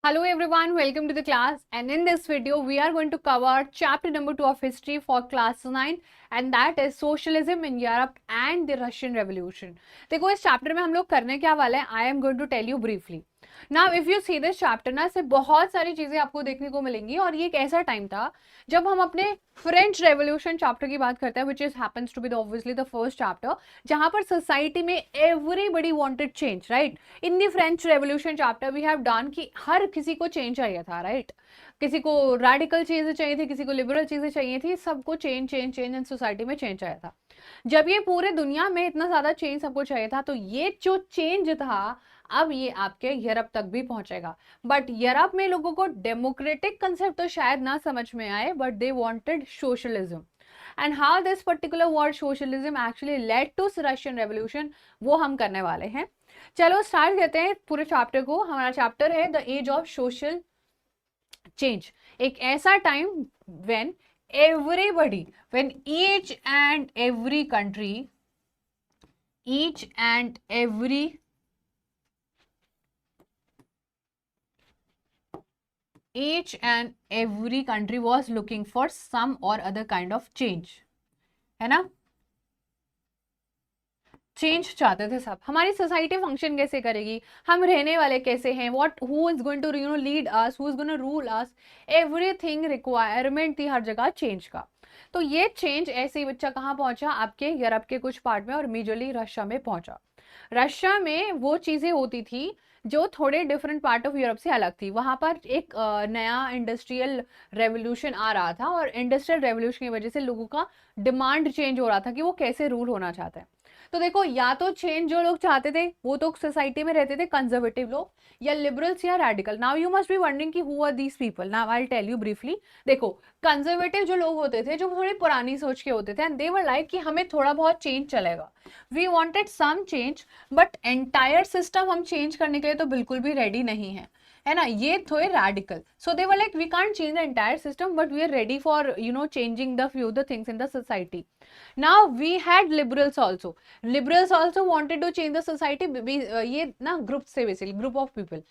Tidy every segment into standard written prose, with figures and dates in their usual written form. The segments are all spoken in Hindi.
Hello everyone, welcome to the class, and in this video we are going to cover chapter number 2 of history for class 9 and that is socialism in Europe and the Russian Revolution. देखो इस चैप्टर में हम लोग करने क्या वाले हैं, I am going to tell you briefly. Now if you see this chapter ना, इससे बहुत सारी चीजें आपको देखने को मिलेंगी और ये एक ऐसा टाइम था जब हम अपने फ्रेंच रेवोल्यूशन चैप्टर की बात करते हैं, which is happens to be obviously the first chapter, जहां पर सोसाइटी में everybody wanted change. Right, in the French revolution chapter we have done कि हर किसी को चेंज चाहिए था. राइट, किसी को रेडिकल चीजें चाहिए थी, किसी को लिबरल चीजें चाहिए थी, सबको change change change in society में चेंज चाहिए था. जब ये पूरे दुनिया में इतना ज्यादा चेंज सबको चाहिए था, तो ये जो चेंज था अब ये आपके यूरोप तक भी पहुंचेगा. बट यूरोप में लोगों को डेमोक्रेटिक कंसेप्ट तो शायद ना समझ में आए, but they wanted socialism. And how this particular word socialism actually led to Russian revolution, वो हम करने वाले हैं. चलो स्टार्ट करते हैं पूरे चैप्टर को. हमारा चैप्टर है the age of social change. एक ऐसा time when everybody, when each and every country, each and every country was looking for some or other kind of change. है ना, चेंज चाहते थे सब. हमारी सोसाइटी फंक्शन कैसे करेगी, हम रहने वाले कैसे हैं, what who is going to lead us, who is going to rule us, everything requirement थी हर जगह चेंज का. तो ये चेंज ऐसे ही बच्चा कहाँ पहुंचा, आपके यूरोप के कुछ पार्ट में और मेजरली रशिया में पहुंचा. रशिया में वो चीजें होती थी जो थोड़े डिफरेंट पार्ट ऑफ यूरोप से अलग थी. वहां पर एक नया इंडस्ट्रियल रेवोल्यूशन आ रहा था और इंडस्ट्रियल रेवोल्यूशन की वजह से लोगों का डिमांड चेंज हो रहा था कि वो कैसे रूल होना चाहते हैं. तो देखो, या तो चेंज जो लोग चाहते थे वो तो सोसाइटी में रहते थे कंजर्वेटिव लोग, या लिबरल्स या radical. Now you must be wondering कि who are these people. Now I will tell you briefly. देखो, कंजर्वेटिव जो लोग होते थे, जो थोड़ी पुरानी सोच के होते थे, एंड दे वर लाइक कि हमें थोड़ा बहुत चेंज चलेगा. We wanted some change, but entire system हम चेंज करने के लिए तो बिल्कुल भी रेडी नहीं है ना. ये थोड़े radical. So they were like we can't change the entire system, but we are ready for changing the few the things in the society. Now we had liberals also. Liberals also wanted to change the society. ये ना group से basically group of people,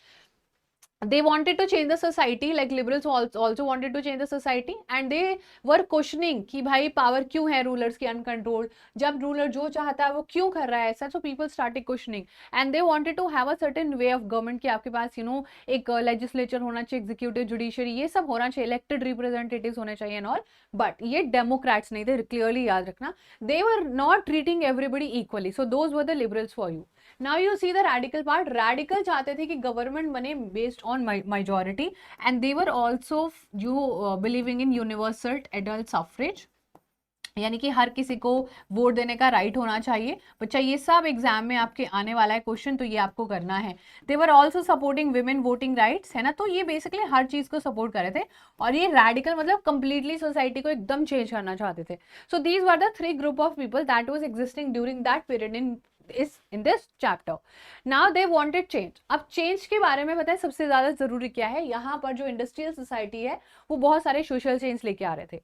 they wanted to change the society, like liberals also wanted to change the society, and they were questioning कि भाई पावर क्यों है रूलर्स की अनकंट्रोल्ड, जब रूलर जो चाहता है वो क्यों कर रहा है ऐसा. So people started questioning and they wanted to have a certain way of government कि आपके पास एक लेजिस्लेचर होना चाहिए, एग्जीक्यूटिव, जुडिशरी, ये सब होना चाहिए, इलेक्टेड रिप्रेजेंटेटिव्स होने चाहिए एंड ऑल. बट ये डेमोक्रेट्स नहीं थे, क्लियरली याद रखना. They were not treating everybody equally. So those were the liberals for you. Now you see the radical part. Radical चाहते थे कि गवर्नमेंट बने based on majority, and they were also believing in universal adult suffrage, यानी कि हर किसी को वोट देने का राइट होना चाहिए. बच्चा ये सब एग्जाम में आपके आने वाला है क्वेश्चन, तो ये आपको करना है. They were also supporting women voting rights, है ना. तो ये बेसिकली हर चीज को सपोर्ट कर रहे थे. और ये रेडिकल मतलब कंप्लीटली सोसाइटी को एकदम चेंज करना चाहते थे. So these were the three group of people that was existing during that period in this chapter. Now they wanted change. अब चेंज के बारे में बताएं सबसे ज्यादा जरूरी क्या है. यहाँ पर जो इंडस्ट्रियल सोसाइटी है वो बहुत सारे सोशल चेंज लेके आ रहे थे.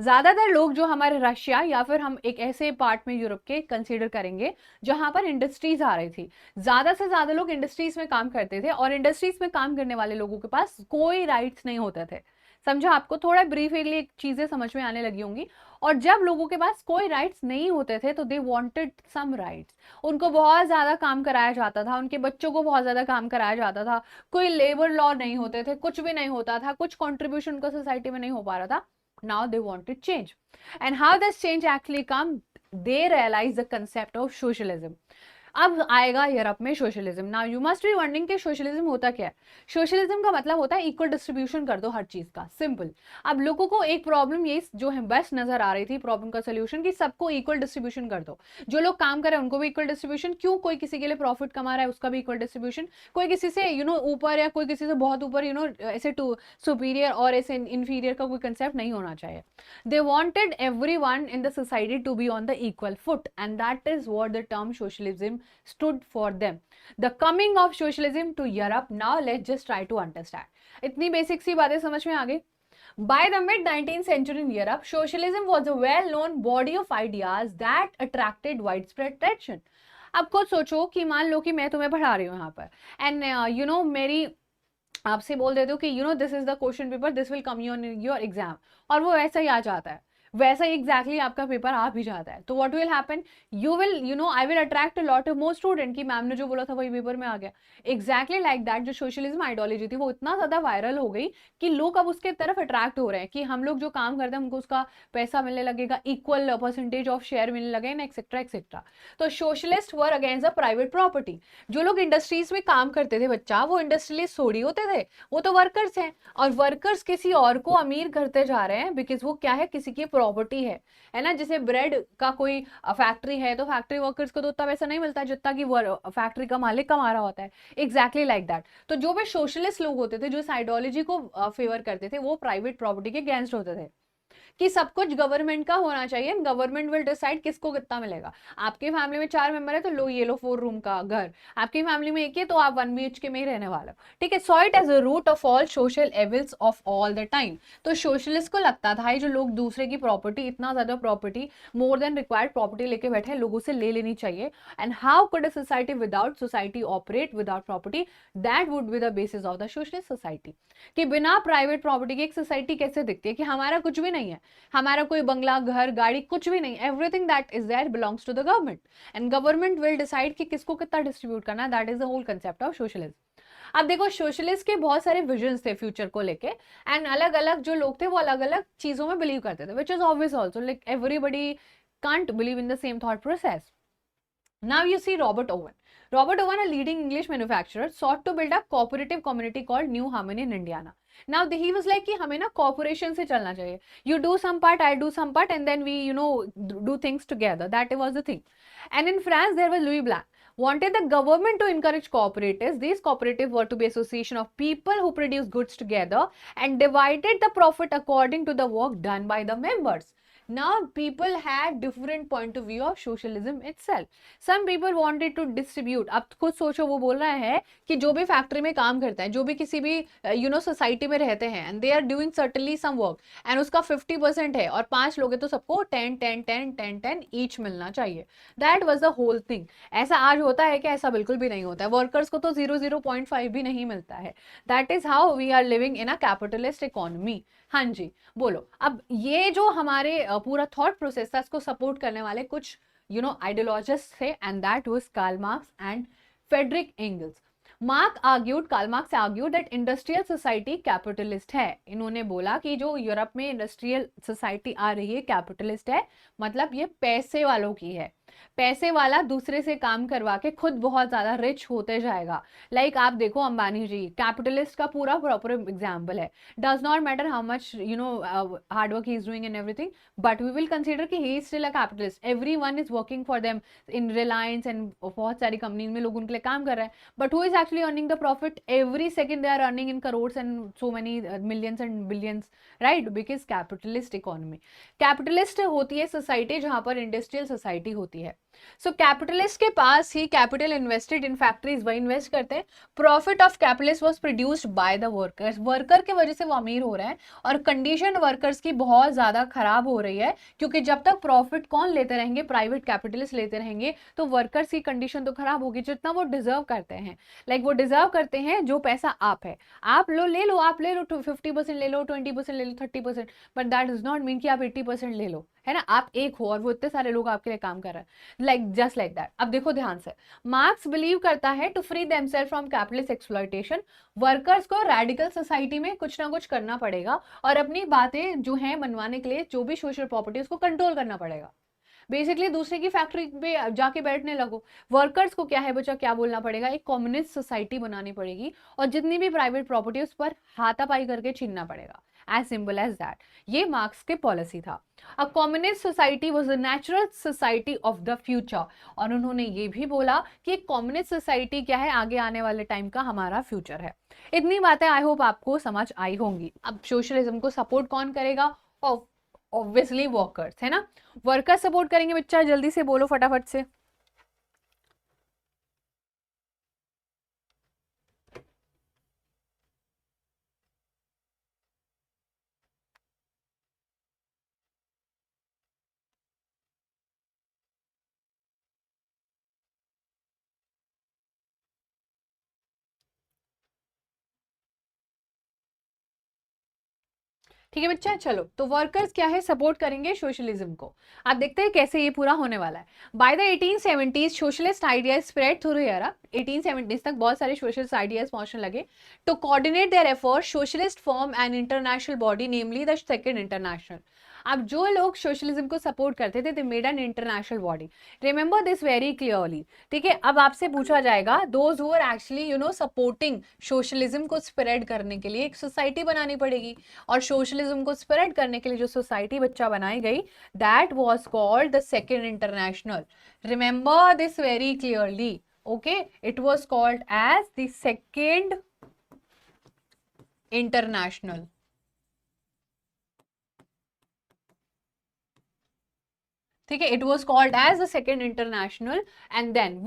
ज्यादातर लोग जो हमारे रशिया या फिर हम एक ऐसे पार्ट में यूरोप के कंसीडर करेंगे जहां पर इंडस्ट्रीज आ रही थी, ज्यादा से ज्यादा लोग इंडस्ट्रीज में काम करते थे और इंडस्ट्रीज में काम करने वाले लोगों के पास कोई राइट्स नहीं होते थे. समझा आपको, थोड़ा ब्रीफली चीजें समझ में आने लगी होंगी. और जब लोगों के पास कोई राइट्स नहीं होते थे तो दे वांटेड सम राइट्स. उनको बहुत ज्यादा काम कराया जाता था, उनके बच्चों को बहुत ज्यादा काम कराया जाता था, कोई लेबर लॉ नहीं होते थे, कुछ भी नहीं होता था, कुछ कंट्रीब्यूशन उनका सोसाइटी में नहीं हो पा रहा था. Now they wanted change. And how does change actually come? They realize the concept of socialism. अब आएगा यूरोप में socialism. Now you must be wondering कि सोशलिज्म होता क्या है. सोशलिज्म का मतलब होता है इक्वल डिस्ट्रीब्यूशन कर दो हर चीज का, सिंपल. अब लोगों को एक प्रॉब्लम ये जो है बेस्ट नजर आ रही थी प्रॉब्लम का सोल्यूशन, कि सबको इक्वल डिस्ट्रीब्यूशन कर दो. जो लोग काम कर रहे हैं उनको भी इक्वल डिस्ट्रीब्यूशन. क्यों, कोई किसी के लिए प्रॉफिट कमा रहा है उसका भी इक्वल डिस्ट्रीब्यूशन. कोई किसी से ऊपर या कोई किसी से बहुत ऊपर ऐसे टू सुपीरियर और ऐसे इंफीरियर का कोई कंसेप्ट नहीं होना चाहिए. They wanted every one in the society to be on the equal foot, and that is what the term socialism stood for them. The coming of socialism to Europe. Now let's just try to understand. इतनी बेसिक सी बातें समझ में आ गई. By the mid 19th century in Europe, socialism was a well-known body of ideas that attracted widespread attention. अब खुद सोचो कि मान लो कि मैं तुम्हें पढ़ा रही हूँ यहाँ पर, एंड मेरी आपसे बोल देते हो कि you know this is the question paper, this will come on your exam, और वो वैसा ही आ जाता है, वैसा ही एग्जैक्टली आपका पेपर आ भी जाता है, तो what will happen, you will you know I will attract a lot of more student कि मैम ने जो बोला था वही पेपर में आ गया। एग्जैक्टली लाइक दैट जो सोशलिज्म आइडियोलॉजी थी वो इतना ज्यादा वायरल हो गई कि लोग अब उसके तरफ अट्रैक्ट हो रहे हैं कि हम लोग जो काम करते हैं हमको उसका पैसा मिलने लगेगा, इक्वल परसेंटेज ऑफ शेयर मिलने लगेगा, एक्सेट्रा एक्सेट्रा। तो socialist were against the private property. जो लोग इंडस्ट्रीज में काम करते थे बच्चा, वो इंडस्ट्रियलिस्ट थोड़ी होते थे, वो तो वर्कर्स हैं, और वर्कर्स किसी और को अमीर करते जा रहे हैं बिकॉज वो क्या है, किसी की प्रॉपर्टी है ना। जैसे ब्रेड का कोई फैक्ट्री है तो फैक्ट्री वर्कर्स को तो उतना पैसा नहीं मिलता जितना कि फैक्ट्री का मालिक कमा रहा होता है। Exactly like that. तो जो भी सोशलिस्ट लोग होते थे जो इस आइडियोलॉजी को फेवर करते थे, वो प्राइवेट प्रॉपर्टी के अगेंस्ट होते थे कि सब कुछ गवर्नमेंट का होना चाहिए, गवर्नमेंट विल डिसाइड किसको कितना मिलेगा। आपके फैमिली में 4 मेंबर है तो लो ये लो 4 रूम का घर, आपकी फैमिली में एक है तो आप 1 BHK में ही रहने वाले हो, ठीक है। Saw it as a root of all social evils of all the time. तो सोशलिस्ट को लगता था ये जो लोग दूसरे की प्रॉपर्टी, इतना ज्यादा property, more than required property लेके बैठे हैं, लोगों से ले लेनी चाहिए। And how could a society without society operate without property, that would be the basis of the socialist society. कि बिना प्राइवेट प्रॉपर्टी की एक सोसाइटी कैसे दिखती है, कि हमारा कुछ भी नहीं है, हमारा कोई बंगला घर गाड़ी कुछ भी नहीं, everything that is there belongs to the government, and government will decide कि किसको कितना डिस्ट्रीब्यूट करना है। That is the whole concept of socialism. अब देखो सोशलिस्ट के बहुत सारे विजन्स थे फ्यूचर को लेके, एंड अलग अलग जो लोग थे वो अलग अलग चीजों में बिलीव करते थे, which is obvious also, like everybody can't believe in the same thought process. Now you see Robert Owen. Robert Owen, a leading English manufacturer, sought to build a cooperative community called New Harmony in Indiana. Now he was like कि हमें ना cooperation से चलना चाहिए. You do some part, I do some part, and then we do things together. That was the thing. And in France there was Louis Blanc. Wanted the government to encourage cooperatives. These cooperatives were to be association of people who produce goods together and divided the profit according to the work done by the members. Now people had different point of view of socialism itself. Some people wanted to distribute. अब खुद सोचो, वो बोल रहा है कि जो भी फैक्ट्री में काम करता है, जो भी किसी भी सोसाइटी में रहते हैं, and they are doing certainly some work, and उसका 50% है और 5 लोग हैं तो सबको 10 ईच मिलना चाहिए। That was the whole thing. ऐसा आज होता है कि ऐसा बिल्कुल भी नहीं होता है, वर्कर्स को तो 0.5 भी नहीं मिलता है। That is how we are living in a capitalist economy. हाँ जी, बोलो। अब ये जो हमारे पूरा थॉट प्रोसेस था, इसको सपोर्ट करने वाले कुछ ideologists थे, and that was Karl Marx and Friedrich Engels. Karl Marx argued that industrial society capitalist है। इन्होंने बोला कि जो यूरोप में इंडस्ट्रियल सोसाइटी आ रही है कैपिटलिस्ट है, मतलब ये पैसे वालों की है। पैसे वाला दूसरे से काम करवा के खुद बहुत ज्यादा रिच होते जाएगा। लाइक आप देखो अंबानी जी, कैपिटलिस्ट का पूरा प्रॉपर एग्जाम्पल है। Does not matter how much hard work he is doing and everything, but we will consider कि he is still a capitalist. Everyone is working for them in Reliance and बहुत सारी कंपनीज में लोग उनके लिए काम कर रहे हैं, but who is actually earning the profit every second? They are earning in crores and so many millions and billions, right? Because capitalist economy. Capitalist होती है सोसाइटी जहां पर इंडस्ट्रियल सोसाइटी होती है। सो कैपिटलिस्ट के पास ही कैपिटल इन्वेस्टेड इन फैक्ट्रीज, वही इन्वेस्ट करते हैं। Profit of capitalist was produced by the workers, worker के वजह से वो अमीर हो रहे हैं, और कंडीशन वर्कर्स की बहुत ज्यादा खराब हो रही है, क्योंकि जब तक प्रॉफिट कौन लेते रहेंगे, प्राइवेट कैपिटलिस्ट लेते रहेंगे, तो वर्कर्स की कंडीशन तो खराब होगी जितना वो डिजर्व करते हैं। लाइक वो डिजर्व करते हैं जो पैसा आप है, आप ले लो, आप ले लो 50% ले लो, 20% ले लो, 30%, but that does not mean कि आप 80% ले लो, है ना। आप एक हो और वो इतने सारे लोग आपके लिए काम कर रहे हैं, लाइक जस्ट लाइक दैट। अब देखो ध्यान से, मार्क्स बिलीव करता है to free themselves from capitalist exploitation, workers को रेडिकल सोसाइटी में कुछ ना कुछ करना पड़ेगा और अपनी बातें जो है मनवाने के लिए जो भी सोशल प्रॉपर्टी उसको कंट्रोल करना पड़ेगा। बेसिकली दूसरे की फैक्ट्री पे जाके बैठने लगो। वर्कर्स को क्या है बच्चा, क्या बोलना पड़ेगा, एक कम्युनिस्ट सोसाइटी बनानी पड़ेगी और जितनी भी प्राइवेट प्रॉपर्टी उस पर हाथापाई करके छीनना पड़ेगा। As simple as that. ये मार्क्स के पॉलिसी था। A communist society was the natural society of the future. और उन्होंने ये भी बोला कि कम्युनिस्ट सोसाइटी क्या है, आगे आने वाले टाइम का हमारा फ्यूचर है। इतनी बातें आई होप आपको समझ आई होंगी। अब सोशलिज्म को सपोर्ट कौन करेगा? ऑब्वियसली वर्कर्स, है ना। वर्कर सपोर्ट करेंगे बच्चा, जल्दी से बोलो फटाफट से। ठीक है बच्चा, चलो तो वर्कर्स क्या है, सपोर्ट करेंगे सोशलिज्म को। आप देखते हैं कैसे ये पूरा होने वाला है। By the 1870s socialist ideas spread through Europe. 1870s तक बहुत सारे सोशलिस्ट आइडियाज पहुंचने लगे। To coordinate their effort socialist form an international body, namely the second international. अब जो लोग सोशलिज्म को सपोर्ट करते थे, they made an international body. Remember this very clearly. ठीक है, अब आपसे पूछा जाएगा, those who are actually supporting socialism को स्प्रेड करने के लिए एक सोसाइटी बनानी पड़ेगी। और सोशलिज्म को स्प्रेड करने के लिए जो सोसाइटी बच्चा बनाई गई, that was called the second international. Remember this very clearly. Okay, it was called as the second international. ठीक है, it was called as the second international. And then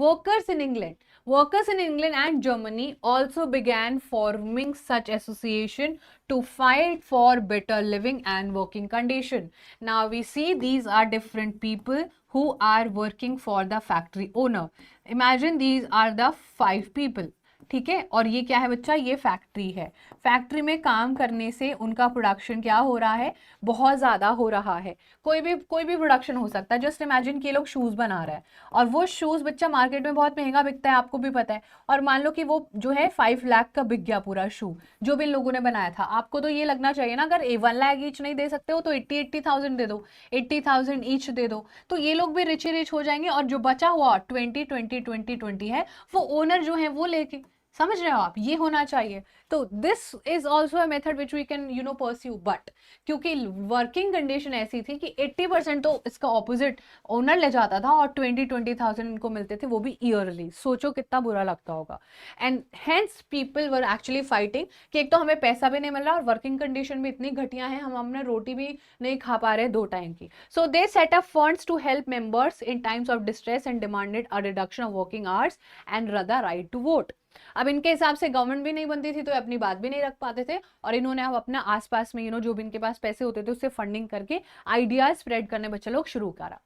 workers in England and Germany also began forming such association to fight for better living and working condition. Now we see these are different people who are working for the factory owner. Imagine these are the 5 people. ठीक है, और ये क्या है बच्चा, ये फैक्ट्री है। फैक्ट्री में काम करने से उनका प्रोडक्शन क्या हो रहा है, बहुत ज्यादा हो रहा है। कोई भी प्रोडक्शन हो सकता है। जस्ट इमेजिन कि ये लोग शूज बना रहे हैं, और वो शूज बच्चा मार्केट में बहुत महंगा बिकता है, आपको भी पता है। और मान लो कि वो जो है 5 लाख का बिक गया पूरा शू, जो भी इन लोगों ने बनाया था। आपको तो ये लगना चाहिए ना, अगर 1 लाख ईच नहीं दे सकते हो तो 80,000 दे दो, 80,000 ईच दे दो, तो ये लोग भी रिच हो जाएंगे। और जो बचा हुआ 20 है, वो ओनर जो है वो लेके, समझ रहे हो आप, ये होना चाहिए। तो this is also a method which we can pursue. But क्योंकि वर्किंग कंडीशन ऐसी थी कि 80% तो इसका ऑपोजिट ओनर ले जाता था, और 20,000 इनको मिलते थे, वो भी ईयरली। सोचो कितना बुरा लगता होगा। And hence people were actually fighting कि एक तो हमें पैसा भी नहीं मिल रहा, और वर्किंग कंडीशन भी इतनी घटिया है, हम अपने रोटी भी नहीं खा पा रहे 2 टाइम की। So they set up funds to help members in times of distress and demanded a reduction of working hours and the right to vote. अब इनके हिसाब से गवर्नमेंट भी नहीं बनती थी, तो अपनी बात भी नहीं रख पाते थे, और इन्होंने अब अपना आसपास में जो भी इनके पास पैसे होते थे उससे फंडिंग करके आइडियाज स्प्रेड करने बच्चे लोग शुरू करा।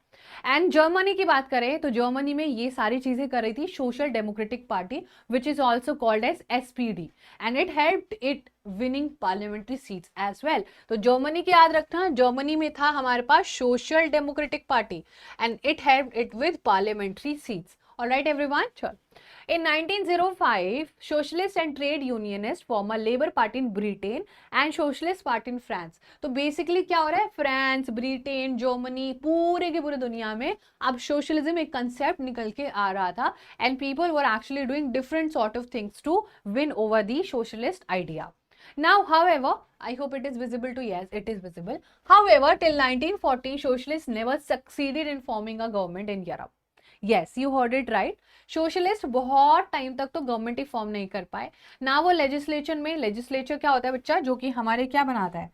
एंड जर्मनी की बात करें तो जर्मनी में ये सारी चीजें कर रही थी social democratic party, which is also called as SPD, and it helped it winning parliamentary seats as well. तो जर्मनी की याद रखना, जर्मनी में था हमारे पास social democratic party, and it helped it with parliamentary seats. Alright everyone, चल। In 1905, socialist and trade unionists form a labor party in Britain and socialist party in France. तो बेसिकली क्या हो रहा है, फ्रांस, ब्रिटेन, जर्मनी, पूरे की पूरी दुनिया में अब सोशलिज्म एक कंसेप्ट निकल के आ रहा था, and people were actually doing different sort of things to win over the socialist idea. Now, however, I hope it is visible to, yes, it is visible. However, till 1940, socialists never succeeded in forming a government in Europe. Yes, you heard it right. Socialist बहुत टाइम तक तो गवर्नमेंट ही फॉर्म नहीं कर पाए ना। वो लेजिस्लेचर में, लेजिस्लेचर क्या होता है बच्चा, जो कि हमारे क्या बनाता है,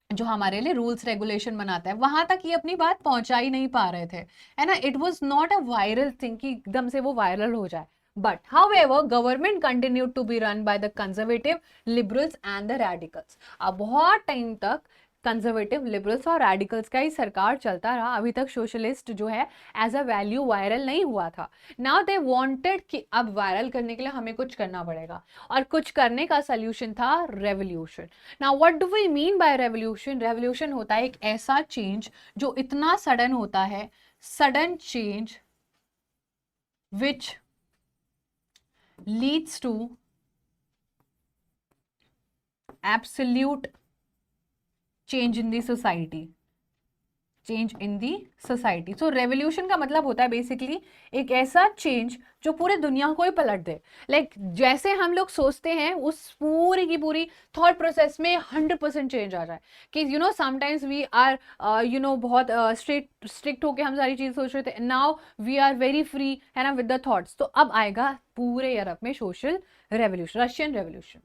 जो हमारे लिए रूल्स रेगुलेशन बनाता है, वहां तक ये अपनी बात पहुंचा ही नहीं पा रहे थे, है ना। It was not a viral thing कि एकदम से वो वायरल हो जाए। But however government continue to be run by the conservative, liberals and the radicals. अब बहुत टाइम तक कंजर्वेटिव, लिबरल्स और रेडिकल्स का ही सरकार चलता रहा। अभी तक सोशलिस्ट जो है एज अ वैल्यू वायरल नहीं हुआ था। नाउ दे वांटेड कि अब वायरल करने के लिए हमें कुछ करना पड़ेगा, और कुछ करने का सोल्यूशन था revolution. Now what do we mean by revolution? Revolution होता है एक ऐसा चेंज जो इतना सडन होता है, sudden change which leads to absolute change in the society, change in the society. So revolution का मतलब होता है बेसिकली एक ऐसा चेंज जो पूरे दुनिया को ही पलट दे। लाइक जैसे हम लोग सोचते हैं उस पूरी की पूरी थॉट प्रोसेस में 100% चेंज आ जाए। कि समटाइम्स वी आर बहुत स्ट्रिक्ट होके हम सारी चीज सोच रहे थे, now we are very free, है ना, विद द थॉट्स। तो अब आएगा पूरे यूरोप में सोशल रेवोल्यूशन, रशियन रेवोल्यूशन।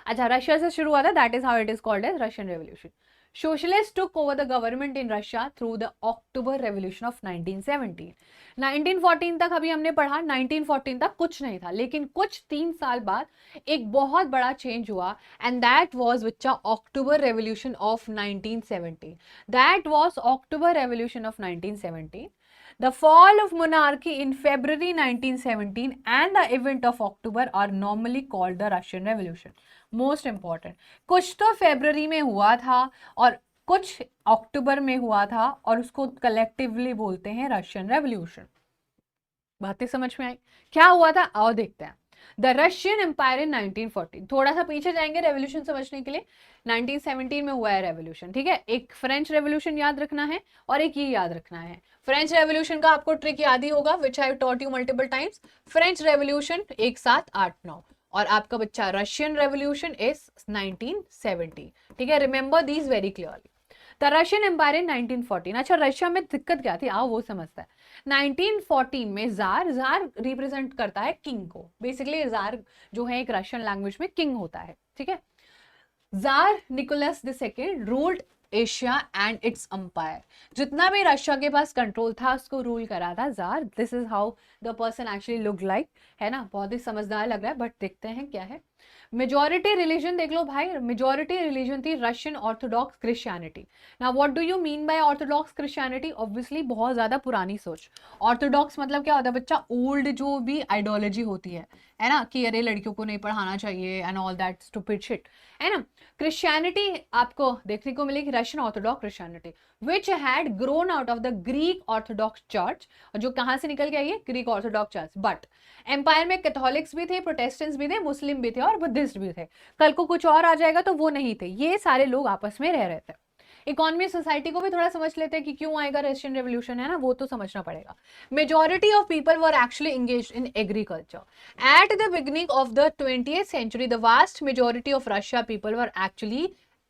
अच्छा, रशिया से शुरू हुआ था, that is how it is called as Russian revolution. Socialists took over the government in Russia through the October Revolution of 1917. 1914 तक अभी हमने पढ़ा, 1914 तक कुछ नहीं था, लेकिन कुछ 3 साल बाद एक बहुत बड़ा चेंज हुआ, and that was which October revolution of 1917. That was October revolution of 1917. The fall of monarchy in February 1917 and the event of October are normally called the Russian Revolution. Most important, कुछ तो फरवरी में हुआ था और कुछ अक्टूबर में हुआ था और उसको कलेक्टिवली बोलते हैं रशियन रेवोल्यूशन। बातें समझ में आई? क्या हुआ था आओ देखते हैं। द रशियन एम्पायर इन 1914, थोड़ा सा पीछे जाएंगे रेवोल्यूशन समझने के लिए। 1917 में हुआ है रेवोल्यूशन, ठीक है। एक फ्रेंच रेवोल्यूशन याद रखना है और एक ये याद रखना है। फ्रेंच रेवोल्यूशन का आपको ट्रिक याद ही होगा, which I taught you multiple times. French revolution 1789 और आपका बच्चा रशियन रेवोल्यूशन इज 1970, ठीक है। Remember these very clearly. The Russian empire in 1914। अच्छा रशिया में दिक्कत क्या थी आओ वो समझता है। 1914 में जार रिप्रेजेंट करता है किंग को। बेसिकली जार जो है एक रशियन लैंग्वेज में किंग होता है, ठीक है। Tsar Nicholas II ruled Asia and its empire. जितना भी रशिया के पास कंट्रोल था उसको रूल करा था jar. This is how the person actually look like, है ना। बहुत ही समझदार लग रहा है बट देखते हैं क्या है। मेजॉरिटी रिलीजन देख लो भाई, मेजॉरिटी रिलीजन थी Russian Orthodox Christianity. Now what do you mean by Orthodox Christianity? Obviously बहुत ज्यादा पुरानी सोच। ऑर्थोडॉक्स मतलब क्या होता है बच्चा? ओल्ड जो भी आइडियोलॉजी होती है ना, कि अरे लड़कियों को नहीं पढ़ाना चाहिए and all that stupid shit, है ना। क्रिश्चियनिटी आपको देखने को मिलेगी Russian Orthodox Christianity which had grown out of the Greek Orthodox church, जो कहां से निकल के आई है? Greek Orthodox church. But empire में कैथोलिक्स भी थे, प्रोटेस्टेंट्स भी थे, मुस्लिम भी थे और बुद्धिस्ट भी थे। कल को कुछ और आ जाएगा तो वो नहीं थे, ये सारे लोग आपस में रह रहे थे। इकोनॉमी सोसाइटी को भी थोड़ा समझ लेते हैं कि क्यों आएगा रशियन रेवोल्यूशन, है ना, वो तो समझना पड़ेगा। Majority of people were actually engaged in agriculture at the beginning of the 20th century। The vast majority of Russia people were actually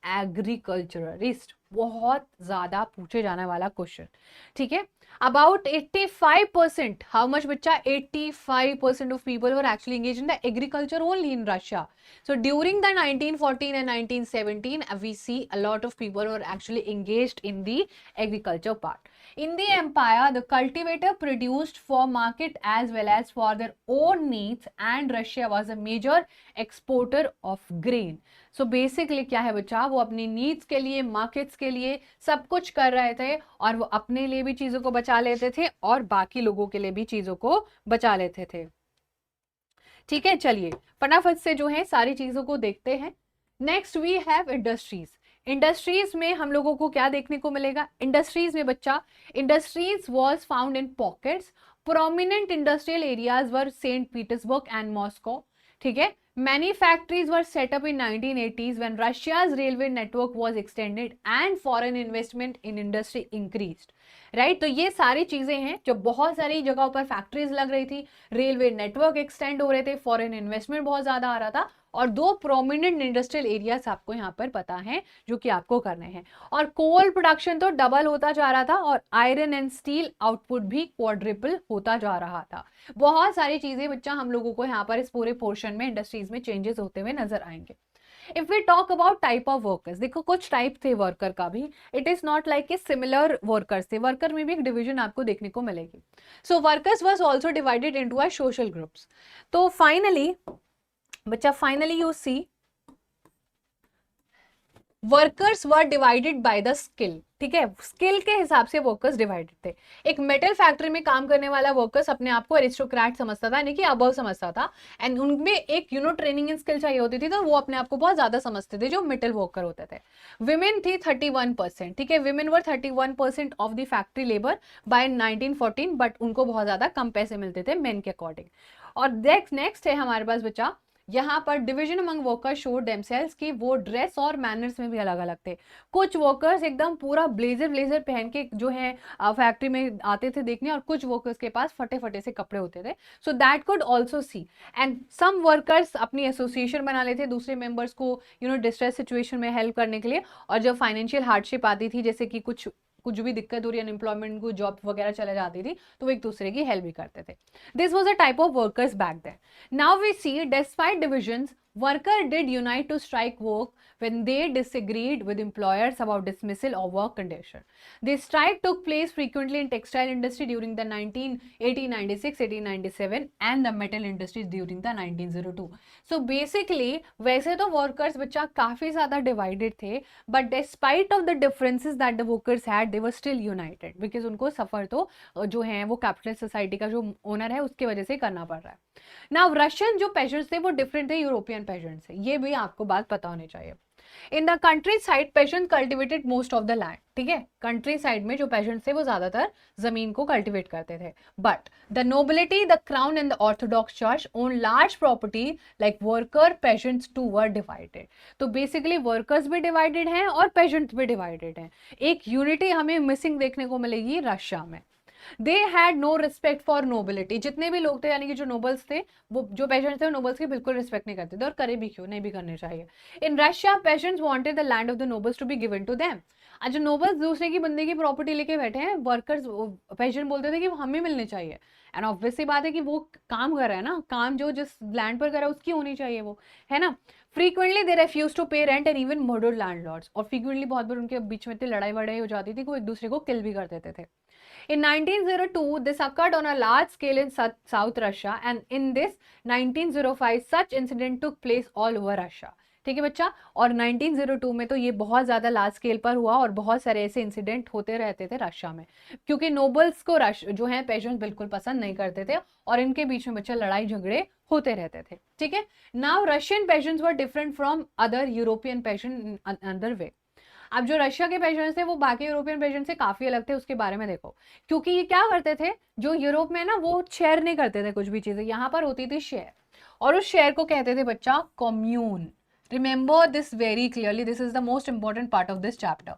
agriculturist. बहुत ज्यादा पूछे जाने वाला क्वेश्चन, ठीक है। About 85%, how much बच्चा? 85% of people were actually engaged in the agriculture only in Russia. So during the 1914 and 1917, we see a lot of people were actually engaged in the agriculture part. In the empire, the cultivator produced for market as well as for their own needs, and Russia was a major exporter of grain. So basically क्या है बच्चा? वो अपनी नीड्स के लिए, मार्केट्स के लिए सब कुछ कर रहे थे और वो अपने लिए भी चीजों को बचा लेते थे और बाकी लोगों के लिए भी चीजों को बचा लेते थे, ठीक है। चलिए फटाफट से जो है सारी चीजों को देखते हैं। Next we have industries. Industries में हम लोगों को क्या देखने को मिलेगा? इंडस्ट्रीज में बच्चा, industries was found in pockets. Prominent industrial areas were sent Petersburg and Moscow, ठीक है। Many factories were set up in 1980s when Russia's railway network was extended and foreign investment in industry increased. Right, तो ये सारी चीजें हैं जो बहुत सारी जगहों पर फैक्ट्रीज लग रही थी, रेलवे नेटवर्क एक्सटेंड हो रहे थे, फॉरेन इन्वेस्टमेंट बहुत ज्यादा आ रहा था और दो प्रोमिनेंट इंडस्ट्रियल एरियाज आपको यहाँ पर पता है जो कि आपको करने हैं। और कोल प्रोडक्शन तो डबल होता जा रहा था और आयरन एंड स्टील आउटपुट भी क्वाड्रिपल होता जा रहा था। बहुत सारी चीजें बच्चा हम लोगों को यहाँ पर इस पूरे पोर्शन में इंडस्ट्रीज में चेंजेस होते हुए नजर आएंगे। If we talk about type of workers, देखो कुछ टाइप थे वर्कर का भी, it is not like a similar workers थे, वर्कर में भी एक डिवीजन आपको देखने को मिलेगी। So workers was also divided into a social groups. तो फाइनली बच्चा, finally you see workers were divided by the skill, ठीक है। स्किल के हिसाब से वर्कर्स डिवाइडेड थे। एक मेटल फैक्ट्री में काम करने वाला वर्कर्स अपने आप को अरिस्टोक्रेट समझता था, यानी कि अबव समझता था, एंड उनमें एक ट्रेनिंग इन स्किल चाहिए होती थी, तो वो अपने आप को बहुत ज्यादा समझते थे जो मेटल वर्कर होते थे। विमेन थी 31%, ठीक है। Women were 31% of the factory labour by 1914, but उनको बहुत ज्यादा कम पैसे मिलते थे मेन के अकॉर्डिंग। और नेक्स्ट है हमारे पास बच्चा, यहाँ पर division among workers show themselves कि वो ड्रेस और मैनर्स में भी अलग अलग थे। कुछ वर्कर्स एकदम पूरा ब्लेजर पहन के जो है फैक्ट्री में आते थे देखने, और कुछ वर्कर्स के पास फटे फटे से कपड़े होते थे। So that could also see, and some workers अपनी एसोसिएशन बना लेते दूसरे मेंबर्स को डिस्ट्रेस सिचुएशन में हेल्प करने के लिए, और जब फाइनेंशियल हार्डशिप आती थी, जैसे कि कुछ भी दिक्कत हो रही है, अनएम्प्लॉयमेंट को जॉब वगैरह चले जाती थी, तो वो एक दूसरे की हेल्प भी करते थे। This was a type of workers back then. Now we see despite divisions Worker did unite to strike work when they disagreed with employers about dismissal of work condition. The strike took place frequently in textile industry during the 1896, 1897 and the metal industries during the 1902. So basically वैसे तो workers बच्चा काफी ज़्यादा divided थे, but despite of the differences that the workers had, they were still united because उनको सफर तो जो है वो कैपिटलिस्ट सोसाइटी का जो ओनर है उसकी वजह से करना पड़ रहा है. नाउ रशियन जो पेजेंट्स थे वो डिफरेंट थे यूरोपियन पेजेंट से, ये भी आपको बात पता होनी चाहिए. In the countryside peasant cultivated most of the land. ठीक है, कंट्री साइड में जो पेजेंट्स थे वो ज्यादातर जमीन को कल्टिवेट करते थे. But the nobility, the crown and the Orthodox church own large property like worker peasants too were divided. तो बेसिकली वर्कर्स भी डिवाइडेड हैं और पेजेंट्स भी डिवाइडेड हैं. एक यूनिटी हमें मिसिंग देखने को मिलेगी रशिया में. They had no respect for nobility. जितने भी लोग थे यानी कि जो नोबल्स थे वो जो पेशेंट्स थे नोबल्स की बिल्कुल रिस्पेक्ट नहीं करते थे, और करे भी क्यों, नहीं भी करने चाहिए. In Russia peasants wanted the land of the nobles to be given to them. आज जो नोबल्स दूसरे की बंदे की प्रॉपर्टी लेके बैठे हैं, वर्कर्स पेशेंट बोलते थे कि वो हमें मिलने चाहिए. एंड ऑब्वियसली बात है कि वो काम कर रहा है ना, काम जो जिस लैंड पर कर रहा है उसकी होनी चाहिए वो, है ना. फ्रीक्वेंटली दे रेफ्यूज टू पे rent and even murdered landlords. और फ्रीक्वेंटली बहुत बार उनके बीच में इतनी लड़ाई वड़ाई हो जाती थी कि वो एक दूसरे को किल भी कर देते थे. In 1902, this occurred on a large scale in South Russia, and in this 1905, such incident took place all over Russia. ठीक है बच्चा, और 1902 में तो ये बहुत ज़्यादा लार्ज स्केल पर हुआ और बहुत सारे ऐसे इंसिडेंट होते रहते थे रशिया में, क्योंकि नोबल्स को जो है पेशेंट्स बिल्कुल पसंद नहीं करते थे और इनके बीच में बच्चा लड़ाई झगड़े होते रहते थे. ठीक है, now Russian patients were different from other European patient in other way. अब जो रशिया के पेशेंट्स थे वो बाकी यूरोपियन पेशेंट से काफी अलग थे. उसके बारे में देखो, क्योंकि ये क्या करते थे, जो यूरोप में ना वो शेयर नहीं करते थे कुछ भी चीजें, यहाँ पर होती थी शेयर, और उस शेयर को कहते थे बच्चा commune. Remember this very clearly, this is the most important part of this chapter.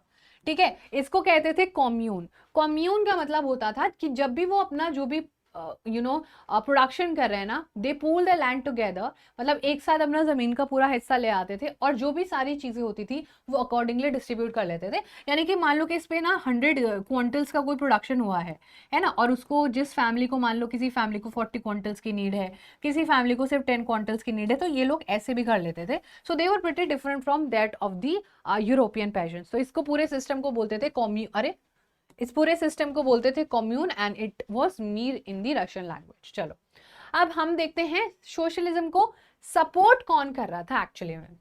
ठीक है, इसको कहते थे कॉम्यून. कॉम्यून का मतलब होता था कि जब भी वो अपना जो भी प्रोडक्शन कर रहे हैं ना, दे पूल द लैंड टुगेदर, मतलब एक साथ अपना जमीन का पूरा हिस्सा ले आते थे और जो भी सारी चीजें होती थी वो अकॉर्डिंगली डिस्ट्रीब्यूट कर लेते थे. यानी कि मान लो कि इस पे ना 100 क्विंटल्स का कोई प्रोडक्शन हुआ है ना, और उसको जिस फैमिली को, मान लो किसी फैमिली को 40 क्विंटल्स की नीड है, किसी फैमिली को सिर्फ 10 क्विंटल्स की नीड है, तो ये लोग ऐसे भी कर लेते थे. So they were pretty different from that of the European peasants. तो इसको पूरे सिस्टम को बोलते थे इस पूरे सिस्टम को बोलते थे commune, and it was Mir in the Russian language. चलो अब हम देखते हैं सोशलिज्म को सपोर्ट कौन कर रहा था एक्चुअली में.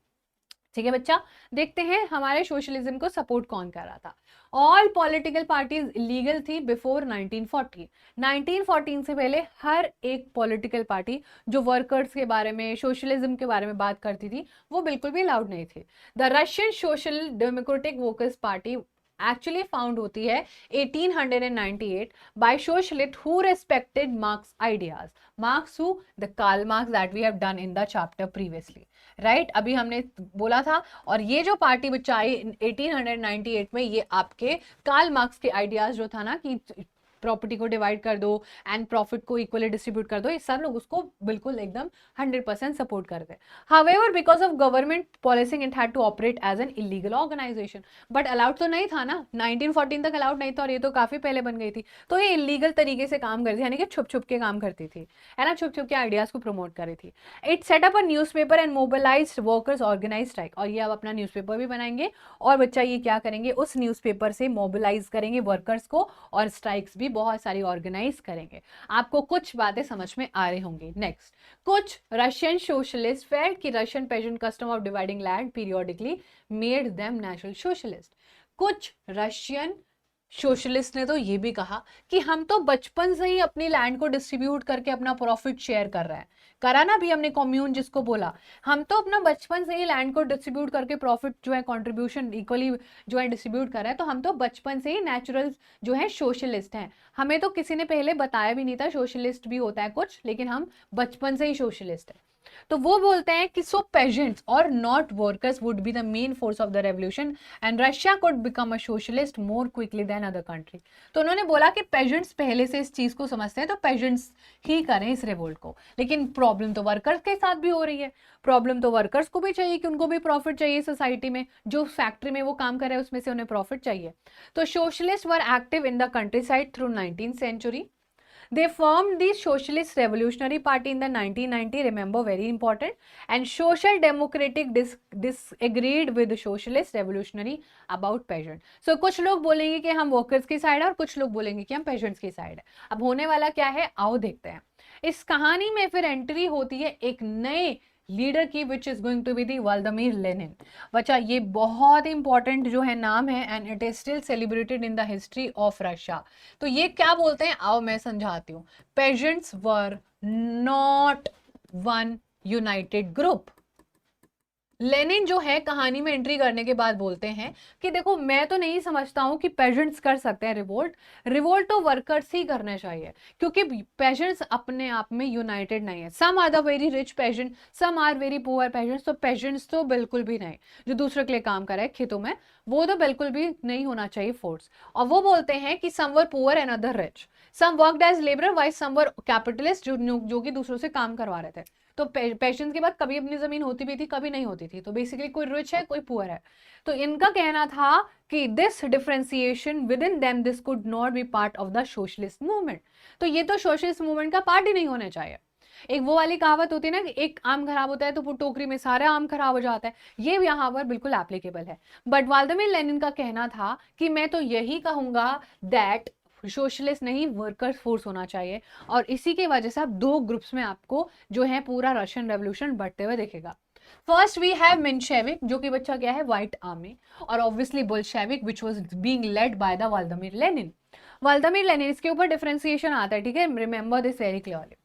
ठीक है बच्चा, देखते हैं हमारे सोशलिज्म को सपोर्ट कौन कर रहा था. ऑल पॉलिटिकल पार्टीज लीगल थी बिफोर 1940. 1914 से पहले हर एक पॉलिटिकल पार्टी जो वर्कर्स के बारे में, सोशलिज्म के बारे में बात करती थी, वो बिल्कुल भी अलाउड नहीं थी. The Russian Social Democratic Workers Party actually found होती है 1898 by socialist who respected Marx ideas. Marx who? The Karl Marx that we have done in the chapter previously, right. अभी हमने बोला था, और ये जो पार्टी बच्चा आई 1898 में, ये आपके कार्ल मार्क्स के आइडियाज जो था ना कि प्रॉपर्टी को डिवाइड कर दो एंड प्रॉफिट को इक्वली डिस्ट्रीब्यूट कर दो, ये सब लोग उसको बिल्कुल एकदम 100% सपोर्ट करते हैं. However because of government policing it had to operate as an illegal organisation. But allowed तो नहीं था ना, 1914 तक अलाउड नहीं था, और ये तो काफी पहले बन गई थी, तो ये इलीगल तरीके से काम करती थी, यानी कि छुप छुप के काम करती थी, है ना, छुप छुप के आइडियाज को प्रमोट कर रही थी. It set up a newspaper and mobilised workers organise strike. और ये अब अपना न्यूज़पेपर भी बनाएंगे, और बच्चा ये क्या करेंगे, उस न्यूज़पेपर से मोबिलाइज करेंगे वर्कर्स को, और स्ट्राइक्स भी बहुत सारी ऑर्गेनाइज करेंगे. आपको कुछ बातें समझ में आ रही होंगी. नेक्स्ट, कुछ रशियन सोशलिस्ट फेल्ट कि Russian peasant custom of dividing land periodically made them national socialist. कुछ रशियन सोशलिस्ट ने तो ये भी कहा कि हम तो बचपन से ही अपनी लैंड को डिस्ट्रीब्यूट करके अपना प्रॉफिट शेयर कर रहे हैं. करा ना भी हमने कम्यून जिसको बोला, हम तो अपना बचपन से ही लैंड को डिस्ट्रीब्यूट करके प्रॉफिट जो है कंट्रीब्यूशन इक्वली जो है डिस्ट्रीब्यूट कर रहा है. तो हम तो बचपन से ही नेचुरल जो है सोशलिस्ट हैं. हमें तो किसी ने पहले बताया भी नहीं था सोशलिस्ट भी होता है कुछ, लेकिन हम बचपन से ही सोशलिस्ट हैं. तो वो बोलते हैं कि सो पेजेंट्स और not workers would be the main force of the revolution and Russia could become a socialist more quickly than other country. तो उन्होंने बोला कि पेजेंट्स पहले से इस चीज को समझते हैं, तो पेजेंट्स ही करें इस रिवोल्ट को. लेकिन प्रॉब्लम तो वर्कर्स के साथ भी हो रही है. प्रॉब्लम तो वर्कर्स को भी चाहिए कि उनको भी प्रॉफिट चाहिए सोसाइटी में, जो फैक्ट्री में वो काम कर रहे हैं उसमें से उन्हें प्रॉफिट चाहिए. तो socialist were active in the country side through 19th century. They formed the Socialist Revolutionary Party in the 1990, remember, very important, and Social Democratic disagreed with the Socialist Revolutionary about peasant. So कुछ लोग बोलेंगे कि हम वर्कर्स की साइड है और कुछ लोग बोलेंगे कि हम पेजेंट्स की साइड है. अब होने वाला क्या है, आओ देखते हैं. इस कहानी में फिर एंट्री होती है एक नए लीडर की, which is going to be the Vladimir Lenin. बच्चा ये बहुत इंपॉर्टेंट जो है नाम है, and it is still celebrated in the history of Russia. तो ये क्या बोलते हैं, आओ मैं समझाती हूँ. Peasants were not one united group. Lenin जो है कहानी में एंट्री करने के बाद बोलते हैं कि देखो मैं तो नहीं समझता हूं कि पेजेंट्स कर सकते हैं रिवोल्ट. रिवोल्ट तो वर्कर्स ही करने चाहिए, क्योंकि पेजेंट्स अपने आप में यूनाइटेड नहीं है. Some are the very rich peasant, some are very poor peasants. तो पेजेंट्स तो बिल्कुल भी नहीं, जो दूसरे के लिए काम कर रहे हैं खेतों में, वो तो बिल्कुल भी नहीं होना चाहिए फोर्स. और वो बोलते हैं कि some were poor and other rich, some worked as labour wise some were capitalist, जो कि दूसरों से काम करवा रहे थे. तो पेशेंस के बाद कभी अपनी जमीन होती भी थी, कभी नहीं होती थी. तो बेसिकली कोई रिच है, कोई पुअर है. तो इनका कहना था कि this differentiation with in them, this could not be part of the socialist movement. तो ये तो सोशलिस्ट मूवमेंट का पार्ट ही नहीं होना चाहिए. एक वो वाली कहावत होती है ना कि एक आम खराब होता है तो वो टोकरी में सारे आम खराब हो जाता है. ये यहाँ पर बिल्कुल एप्लीकेबल है. बट व्लादिमीर लेनिन का कहना था कि मैं तो यही कहूंगा दैट सोशलिस्ट नहीं, वर्कर्स फोर्स होना चाहिए. और इसी की वजह से आप दो ग्रुप्स में आपको जो है पूरा रशियन रेवोल्यूशन बढ़ते हुए दिखेगा. फर्स्ट वी हैव मेंशेविक, जो कि बच्चा क्या है, व्हाइट आर्मी. और obviously Bolshevik which was being led by the Vladimir Lenin. Vladimir Lenin, इसके ऊपर डिफरेंशिएशन आता है, ठीक है, रिमेंबर दिस वेरी क्लियरली.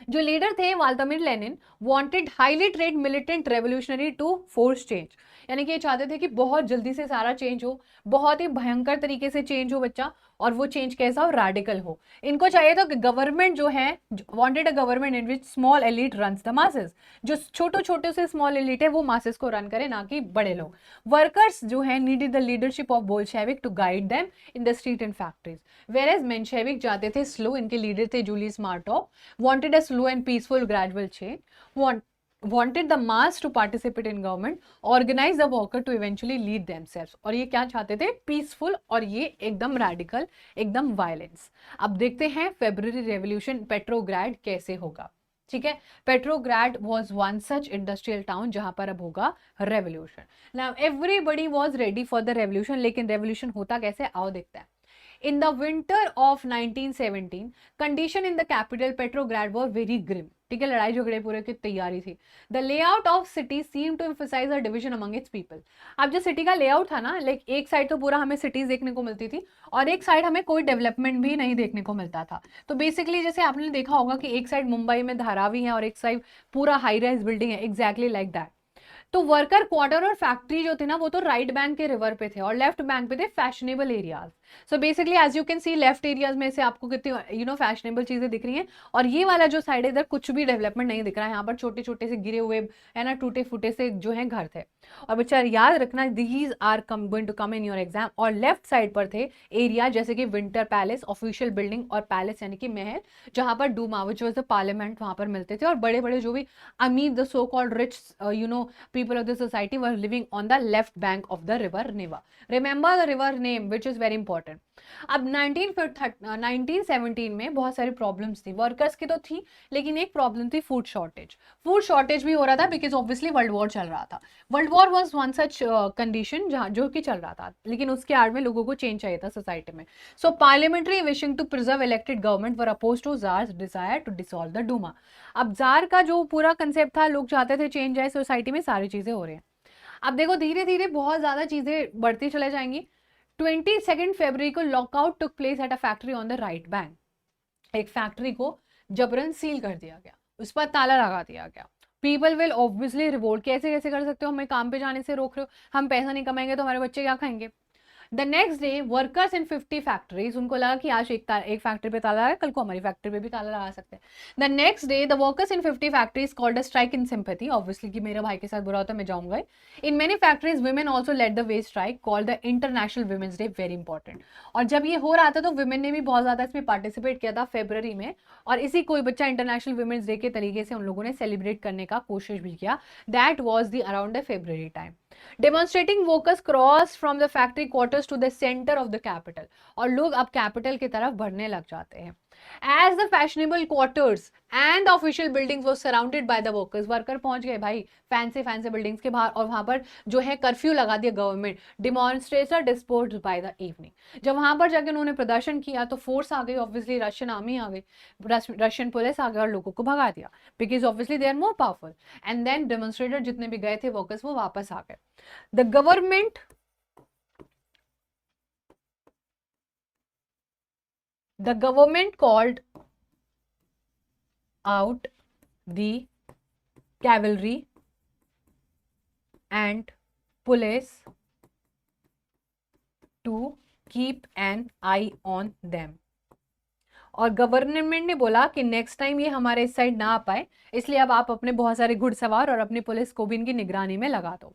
जो लीडर थे Vladimir Lenin wanted highly trained militant revolutionary to force change. यानी कि ये चाहते थे कि बहुत जल्दी से सारा चेंज हो, बहुत ही भयंकर तरीके से चेंज हो बच्चा. और वो चेंज कैसा हो, रेडिकल हो. इनको चाहिए था कि गवर्नमेंट जो है, wanted a government in which small elite runs the masses. जो छोटे छोटे से स्मॉल एलीट है वो मासेस को रन करे, ना कि बड़े लोग. वर्कर्स जो है needed the leadership of Bolshevik to guide them in the street and factories. Whereas Menshevik जाते थे स्लो, इनके लीडर थे Julius Martov, wanted a slow and peaceful gradual change, wanted the mass to participate in government, organize the worker to eventually lead themselves. और ये क्या चाहते थे, पीसफुल, और ये एकदम रैडिकल, एकदम वायलेंस. अब देखते हैं फेब्रुअरी रेवोल्यूशन पेट्रोग्राड कैसे होगा. ठीक है, Petrograd was one such industrial town जहां पर अब होगा revolution. Now everybody was ready for the revolution. लेकिन रेवोल्यूशन होता कैसे, आओ देखते हैं. In the winter of 1917, condition in the capital Petrograd were very grim. ठीक है, लड़ाई झगड़े पूरे की तैयारी थी. The layout of city seemed to emphasize a division among its people. अब जो सिटी का लेआउट था ना, लाइक एक साइड तो पूरा हमें सिटीज देखने को मिलती थी और एक साइड हमें कोई डेवलपमेंट भी नहीं देखने को मिलता था. तो बेसिकली जैसे आपने देखा होगा कि एक साइड मुंबई में धारावी है और एक साइड पूरा हाई राइज बिल्डिंग है, एग्जैक्टली लाइक दैट. तो वर्कर क्वार्टर और फैक्ट्री जो थे ना, वो तो राइट बैंक के रिवर पे थे और लेफ्ट बैंक पे थे fashionable areas. So basically as you can see left areas में से आपको कितनी फैशनेबल चीजें दिख रही हैं. और ये वाला जो साइड है इधर कुछ भी डेवलपमेंट नहीं दिख रहा है. यहाँ पर छोटे छोटे से गिरे हुए है ना, टूटे फूटे से जो है घर थे. और बच्चा याद रखना, these are going to come in your exam. और लेफ्ट साइड पर थे एरिया जैसे कि विंटर पैलेस, ऑफिशियल बिल्डिंग, और पैलेस यानी कि महल, जहां पर Duma which was the parliament वहां पर मिलते थे. और बड़े बड़े जो भी अमीर, the so called rich people of the society were living on the left bank of the river Neva. Remember the river name which is very important. अब 1917 में बहुत सारी प्रॉब्लम्स थी, वर्कर्स की तो थी, लेकिन एक प्रॉब्लम थी फूड शॉर्टेज. फूड शॉर्टेज भी हो रहा था बिकॉज ऑब्वियसली वर्ल्ड वॉर चल रहा था. World war was one such condition जहां जो कि चल रहा था, लेकिन उसके आड़ में लोगों को चेंज चाहिए था सोसाइटी में. So parliamentary wishing to preserve elected government were oppose to tsar's desire to dissolve the Duma. अब जार का जो पूरा कंसेप्ट था, लोग चाहते थे चेंज आए सोसाइटी में, सारी चीजें हो रही हैं. अब देखो धीरे धीरे बहुत ज्यादा चीजें बढ़ती चले जाएंगी. 22 फरवरी को lockout took place at a factory on the right bank. एक फैक्ट्री को जबरन सील कर दिया गया, उस पर ताला लगा दिया गया. People will obviously revolt. कैसे कैसे कर सकते हो, हमें काम पे जाने से रोक रहे हो, हम पैसा नहीं कमाएंगे तो हमारे बच्चे क्या खाएंगे. The next day workers in 50 factories, उनको लगा कि आज एक फैक्ट्री पे ताला है, कल को हमारी फैक्ट्री पे भी ताला लगा सकते हैं. The next day the workers in 50 factories called a strike in sympathy. Obviously कि मेरे भाई के साथ बुरा होता है मैं जाऊंगा. In many factories women also led the way strike called the International Women's Day. Very important. और जब ये हो रहा था तो वुमेन ने भी बहुत ज्यादा इसमें पार्टिसिपेट किया था फरवरी में. और इसी कोई बच्चा इंटरनेशनल वुमेन्स डे के तरीके से उन लोगों ने सेलिब्रेट करने का कोशिश भी किया. That was the around the February time. Demonstrating workers cross from the factory quarters to the center of the capital. और लोग अब कैपिटल की तरफ बढ़ने लग जाते हैं. As the fashionable quarters and the official buildings was surrounded by the workers, worker पहुंच गए भाई फैंसी फैंसी बिल्डिंग्स के बाहर, और वहां पर जो है कर्फ्यू लगा दिया government. Demonstrator disposed by the evening, जब वहां पर जाके उन्होंने प्रदर्शन किया तो फोर्स आ गई, ऑब्वियसली रशियन आर्मी आ गई, रशियन पुलिस आ गई और लोगों को भगा दिया, because obviously they are more powerful. And then demonstrator जितने भी गए थे वर्कर्स वो वापस आ गए। The government called out the cavalry and police to keep an eye on them। और गवर्नमेंट ने बोला कि नेक्स्ट टाइम ये हमारे इस साइड ना आ पाए, इसलिए अब आप अपने बहुत सारे घुड़सवार और अपनी पुलिस को भी इनकी निगरानी में लगा दो।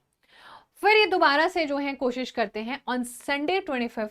फिर ये दोबारा से जो है कोशिश करते हैं। On Sunday 25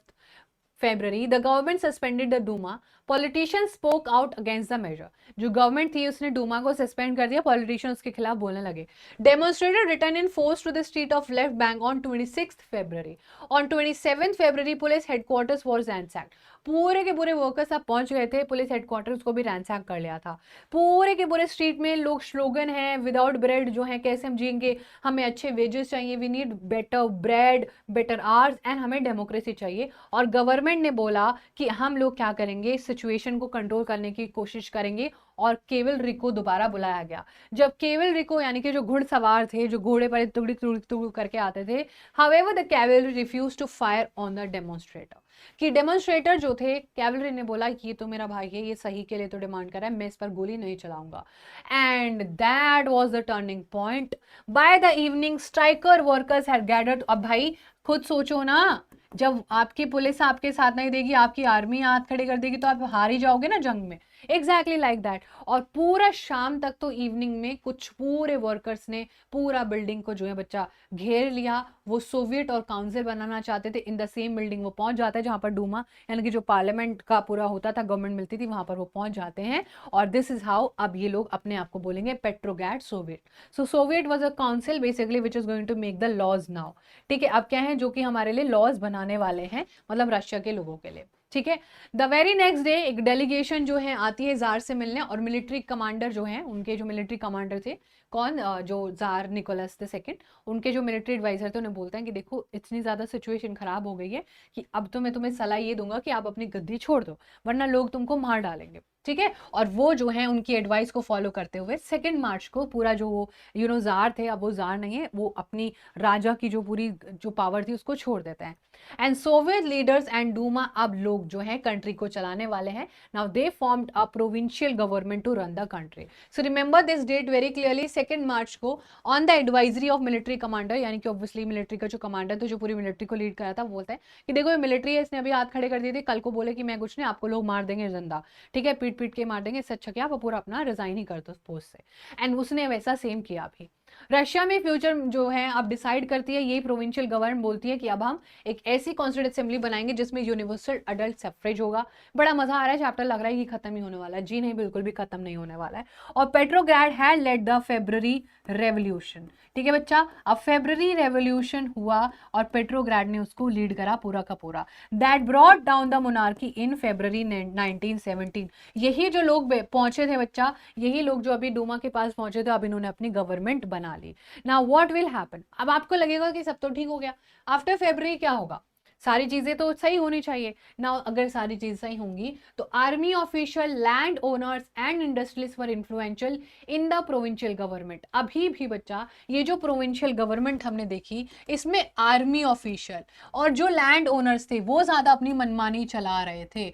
February, the government suspended the Duma. Politicians spoke out against the measure. जो गवर्नमेंट थी उसने डूमा को सस्पेंड कर दिया, पॉलिटिशियन उसके खिलाफ बोलने लगे। Demonstrator return in force to the street of left bank on 26th February. On 27th February, police headquarters was ransacked. पूरे के पूरे वर्कर्स अब पहुंच गए थे, पुलिस हेडक्वार्टर्स को भी रैंसैक कर लिया था। पूरे के पूरे स्ट्रीट में लोग स्लोगन है विदाउट ब्रेड जो है कैसे हम जिएंगे, हमें अच्छे वेजेस चाहिए, we need better bread better hours and हमें डेमोक्रेसी चाहिए। और गवर्नमेंट ने बोला कि हम लोग क्या करेंगे, सिचुएशन को कंट्रोल करने की कोशिश करेंगे, और केवलरी को दोबारा बुलाया गया। जब केवलरी को यानी कि जो घुड़सवार थे जो घोड़े पर तुड़ी तुड़ी तुड़ करके आते थे, however the cavalry refuse to fire on the demonstrator, कि डेमोन्स्ट्रेटर जो थे कैवलरी ने बोला कि ये तो मेरा भाई है, ये सही के लिए तो डिमांड कर रहा है, मैं इस पर गोली नहीं चलाऊंगा। And that was the turning point. By the evening striker workers had gathered. अब भाई खुद सोचो ना, जब आपकी पुलिस आपके साथ नहीं देगी, आपकी आर्मी हाथ खड़े कर देगी, तो आप हार ही जाओगे ना जंग में। Exactly like that. और पूरा शाम तक तो इवनिंग में कुछ पूरे वर्कर्स ने पूरा बिल्डिंग को जो है बच्चा घेर लिया। वो सोवियत और काउंसिल बनाना चाहते थे इन द सेम बिल्डिंग। वो पहुंच जाते हैं जहां पर डूमा यानी कि जो पार्लियामेंट का पूरा होता था, गवर्नमेंट मिलती थी, वहां पर वो पहुंच जाते हैं। और दिस इज हाउ अब ये लोग अपने आप को बोलेंगे Petrograd Soviet. So Soviet was a council basically which is going to make the laws now. ठीक है, अब क्या है जो कि हमारे लिए लॉज बनाने वाले हैं, मतलब रशिया के लोगों के लिए। ठीक है, द वेरी नेक्स्ट डे एक डेलीगेशन जो है आती है जार से मिलने, और मिलिट्री कमांडर जो है उनके जो मिलिट्री कमांडर थे, कौन, जो जार निकोलस द सेकंड, उनके जो मिलिट्री एडवाइजर थे, उन्हें बोलते हैं कि देखो इतनी ज्यादा सिचुएशन खराब हो गई है कि अब तो मैं तुम्हें सलाह ये दूंगा कि आप अपनी गद्दी छोड़ दो, वरना लोग तुमको मार डालेंगे। ठीक है, और वो जो है उनकी एडवाइस को फॉलो करते हुए 2 मार्च को पूरा जो वो जार थे, अब वो जार नहीं है, वो अपनी राजा की जो पूरी जो पावर थी उसको छोड़ देते हैं। And Soviet leaders and Duma अब लोग जो है कंट्री को चलाने वाले हैं। Now they formed a provincial government to run the country. So remember this date very clearly, 2 March को on the advisory of military commander, यानी कि ऑब्वियसली मिलिट्री का जो कमांडर था जो पूरी मिलिट्री को लीड करा था, वो बोलता है कि देखो ये मिलिट्री है, इसने अभी हाथ खड़े कर दिए थे, कल को बोले कि मैं कुछ नहीं, आपको लोग मार देंगे जिंदा। ठीक है, पीट पीट के मार देंगे, इससे अच्छा क्या आप पूरा अपना रिजाइन ही कर दो पोस्ट से। एंड उसने वैसा सेम किया भी। रशिया में फ्यूचर जो है अब डिसाइड करती है, यही प्रोविंशियल गवर्नमेंट बोलती है कि अब हम एक ऐसी कॉन्स्टिट्यूंट असेंबली बनाएंगे जिसमें यूनिवर्सल अडल्ट सफ्रेज होगा। बड़ा मजा आ रहा है, चैप्टर लग रहा है कि खत्म ही होने वाला है। जी नहीं, बिल्कुल भी खत्म नहीं होने वाला है। और Petrograd had led the February revolution. ठीक है बच्चा, अब फेब्रुअरी रेवोल्यूशन हुआ और पेट्रोग्राड ने उसको लीड करा पूरा का पूरा। That brought down the monarchy in February 1917। यही जो लोग पहुंचे थे बच्चा, यही लोग जो अभी डूमा के पास पहुंचे थे, अब इन्होंने अपनी गवर्नमेंट बना ली। नाउ व्हाट विल हैपन, अब आपको लगेगा कि सब तो ठीक हो गया, आफ्टर फेब्रुअरी क्या होगा, सारी चीजें तो सही होनी चाहिए ना। अगर सारी चीजें सही होंगी तो army official, land owners and industrialist were influential in the provincial government. अभी भी बच्चा ये जो प्रोविंशियल गवर्नमेंट हमने देखी, इसमें आर्मी ऑफिशियल और जो लैंड ओनर्स थे वो ज्यादा अपनी मनमानी चला रहे थे,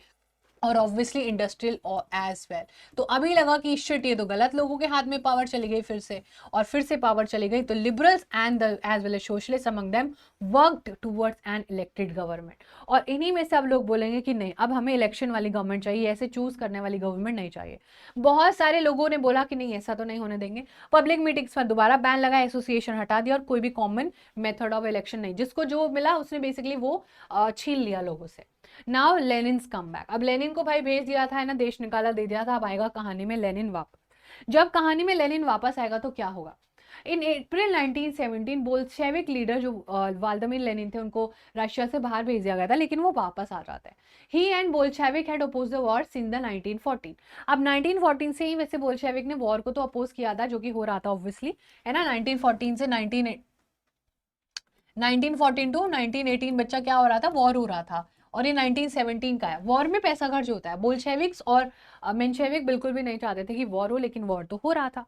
और ऑब्वियसली इंडस्ट्रियल एज वेल। तो अभी लगा कि शिट ये तो गलत लोगों के हाथ में पावर चली गई फिर से, और फिर से पावर चली गई, तो liberals and as well as socialist among them worked towards an elected government. और इन्हीं में से अब लोग बोलेंगे कि नहीं, अब हमें इलेक्शन वाली गवर्नमेंट चाहिए, ऐसे चूज करने वाली गवर्नमेंट नहीं चाहिए। बहुत सारे लोगों ने बोला कि नहीं ऐसा तो नहीं होने देंगे, पब्लिक मीटिंग्स पर दोबारा बैन लगा, एसोसिएशन हटा दिया, और कोई भी कॉमन मेथड ऑफ इलेक्शन नहीं, जिसको जो मिला उसने बेसिकली वो छीन लिया लोगों से। Now लेनिन्स come back. अब लेनिन को भाई भेज दिया था, है ना, देश निकाला दे दिया था, अब आएगा कहानी में लेनिन वापस। जब कहानी में लेनिन वापस आएगा तो क्या होगा, इन अप्रैल 1917 बोल्शेविक लीडर जो व्लादिमीर लेनिन थे उनको रशिया से बाहर भेज दिया गया था, लेकिन वो वापस आ जाते हैं। He and Bolshevik had oppose the war since the 1914। अब 1914 से ही वैसे बोल्शेविक ने वॉर को तो अपोज किया था, जो कि हो रहा था ऑब्वियसली, है ना। 1914 से 1914 टू 1918 बच्चा क्या हो रहा था, वॉर हो रहा था। और ये 1917 का है। वॉर में पैसा खर्च होता है। बोल्शेविक्स और मेंशेविक बिल्कुल भी नहीं चाहते थे कि वॉर हो, लेकिन वॉर तो हो रहा था।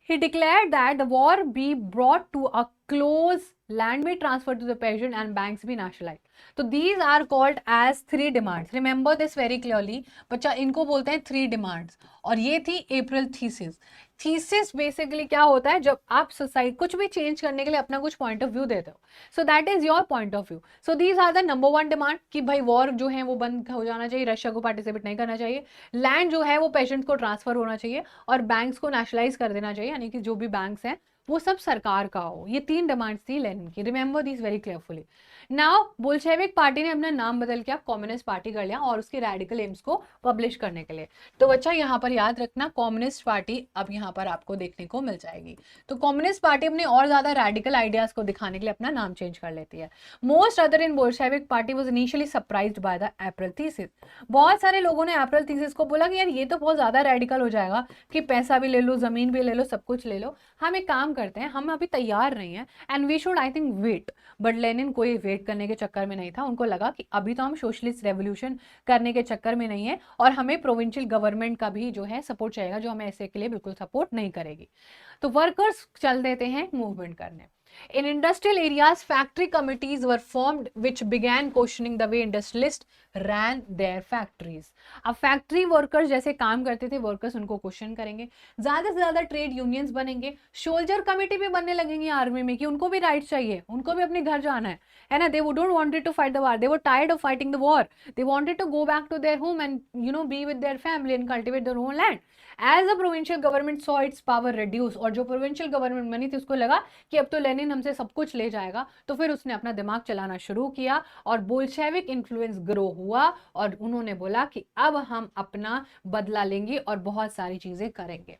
He declared that the war be brought to a close, land be transferred to the peasant and banks be nationalized. So these are called as three demands. Remember this very clearly. बच्चा इनको बोलते हैं three demands। और ये थी अप्रैल थीसिस। थीसिस बेसिकली क्या होता है, जब आप सोसाइटी कुछ भी चेंज करने के लिए अपना कुछ पॉइंट ऑफ व्यू देते हो, so that is your point of view. So these are the number one demand कि भाई वॉर जो है वो बंद हो जाना चाहिए, रशिया को पार्टिसिपेट नहीं करना चाहिए, लैंड जो है वो पेशेंट्स को ट्रांसफर होना चाहिए, और बैंक्स को नेशनलाइज कर देना चाहिए, यानी कि जो भी बैंक्स हैं वो सब सरकार का हो। ये तीन डिमांड्स थी लेनिन की। Remember this very carefully. Now Bolshevik party ने अपना नाम बदल के कम्युनिस्ट पार्टी कर लिया, और उसके रेडिकल एम्स को पब्लिश करने के लिए। तो बच्चा यहाँ पर याद रखना, कम्युनिस्ट पार्टी अब यहाँ पर आपको देखने को मिल जाएगी। तो कम्युनिस्ट पार्टी अपने और ज्यादा रेडिकल आइडियाज को दिखाने के लिए अपना नाम चेंज कर लेती है। Most other in Bolshevik party was initially surprised by the April thesis. बहुत सारे लोगों ने अप्रैल थीसिस को बोला कि यार ये तो बहुत ज्यादा रेडिकल हो जाएगा कि पैसा भी ले लो, जमीन भी ले लो, सब कुछ ले लो। हम एक काम करते हैं, हम अभी तैयार नहीं है, and we should I think wait. But Lenin कोई वेट करने के चक्कर में नहीं था। उनको लगा कि अभी तो हम सोशलिस्ट रेवोल्यूशन करने के चक्कर में नहीं है, और हमें प्रोविंशियल गवर्नमेंट का भी जो है सपोर्ट चाहिएगा, जो हमें ऐसे के लिए बिल्कुल सपोर्ट नहीं करेगी। तो वर्कर्स चल देते हैं मूवमेंट करने। In industrial areas, factory committees were formed which began questioning the way industrialists ran their factories. अब फैक्ट्री वर्कर्स जैसे काम करते थे, वर्कर्स उनको क्वेश्चन करेंगे। ज्यादा से ज्यादा ट्रेड यूनियंस बनेंगे, सोल्जर कमेटी भी बनने लगेंगी आर्मी में कि उनको भी राइट चाहिए, उनको भी अपने घर जाना है ना। They don't wanted to fight the war, they were tired of fighting the war, they wanted to go back to their home and be with their family and cultivate their own land. As a provincial government saw its power reduce, और जो प्रोविंशियल गवर्नमेंट बनी थी उसको लगा कि अब तो लेनिन हमसे सब कुछ ले जाएगा, तो फिर उसने अपना दिमाग चलाना शुरू किया, और बोल्शेविक इन्फ्लुएंस ग्रो हुआ, और उन्होंने बोला कि अब हम अपना बदला लेंगे और बहुत सारी चीजें करेंगे।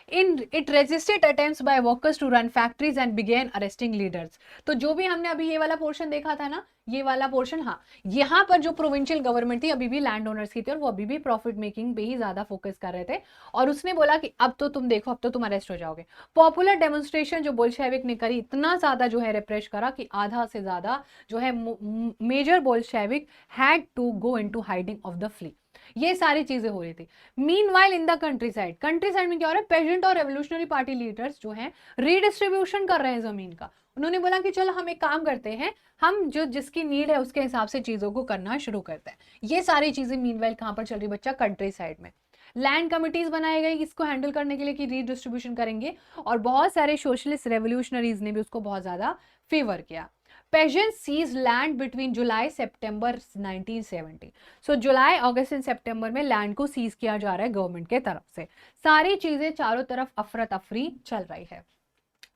It resisted attempts by workers to run factories and began arresting leaders. तो जो भी हमने अभी ये वाला पोर्शन देखा था ना, ये वाला पोर्शन, हाँ, यहाँ पर जो प्रोविंशियल गवर्नमेंट थी अभी भी लैंड ओनर्स की थी, और वो अभी भी प्रॉफिट मेकिंग पे ही ज्यादा फोकस कर रहे थे, और उसने बोला कि अब तो तुम देखो, अब तो तुम अरेस्ट हो जाओगे। पॉपुलर डेमोन्स्ट्रेशन जो बोल्शेविक ने करी, इतना ज्यादा जो है रिप्रेस करा कि आधा से ज्यादा जो है major Bolshevik had to go into hiding of the fleet. ये सारी चीजें हो रही थी। Meanwhile in the countryside में क्या हो रहा है, पेजेंट और रेवोल्यूशनरी पार्टी लीडर्स जो हैं रीडिस्ट्रीब्यूशन कर रहे हैं जमीन का। उन्होंने बोला कि चलो हम एक काम करते हैं, हम जो जिसकी नीड है उसके हिसाब से चीजों को करना शुरू करते हैं। ये सारी चीजें मीनवाइल कहां पर चल रही बच्चा, कंट्री साइड में। लैंड कमिटीज बनाए गए इसको हैंडल करने के लिए कि रीडिस्ट्रीब्यूशन करेंगे, और बहुत सारे सोशलिस्ट रेवोल्यूशनरीज ने भी उसको बहुत ज्यादा फेवर किया। Peasants seized land between July September 1970. So जुलाई अगस्त एंड सितंबर में लैंड को सीज किया जा रहा है गवर्नमेंट के तरफ से। सारी चीजें चारों तरफ अफरा तफरी चल रही है।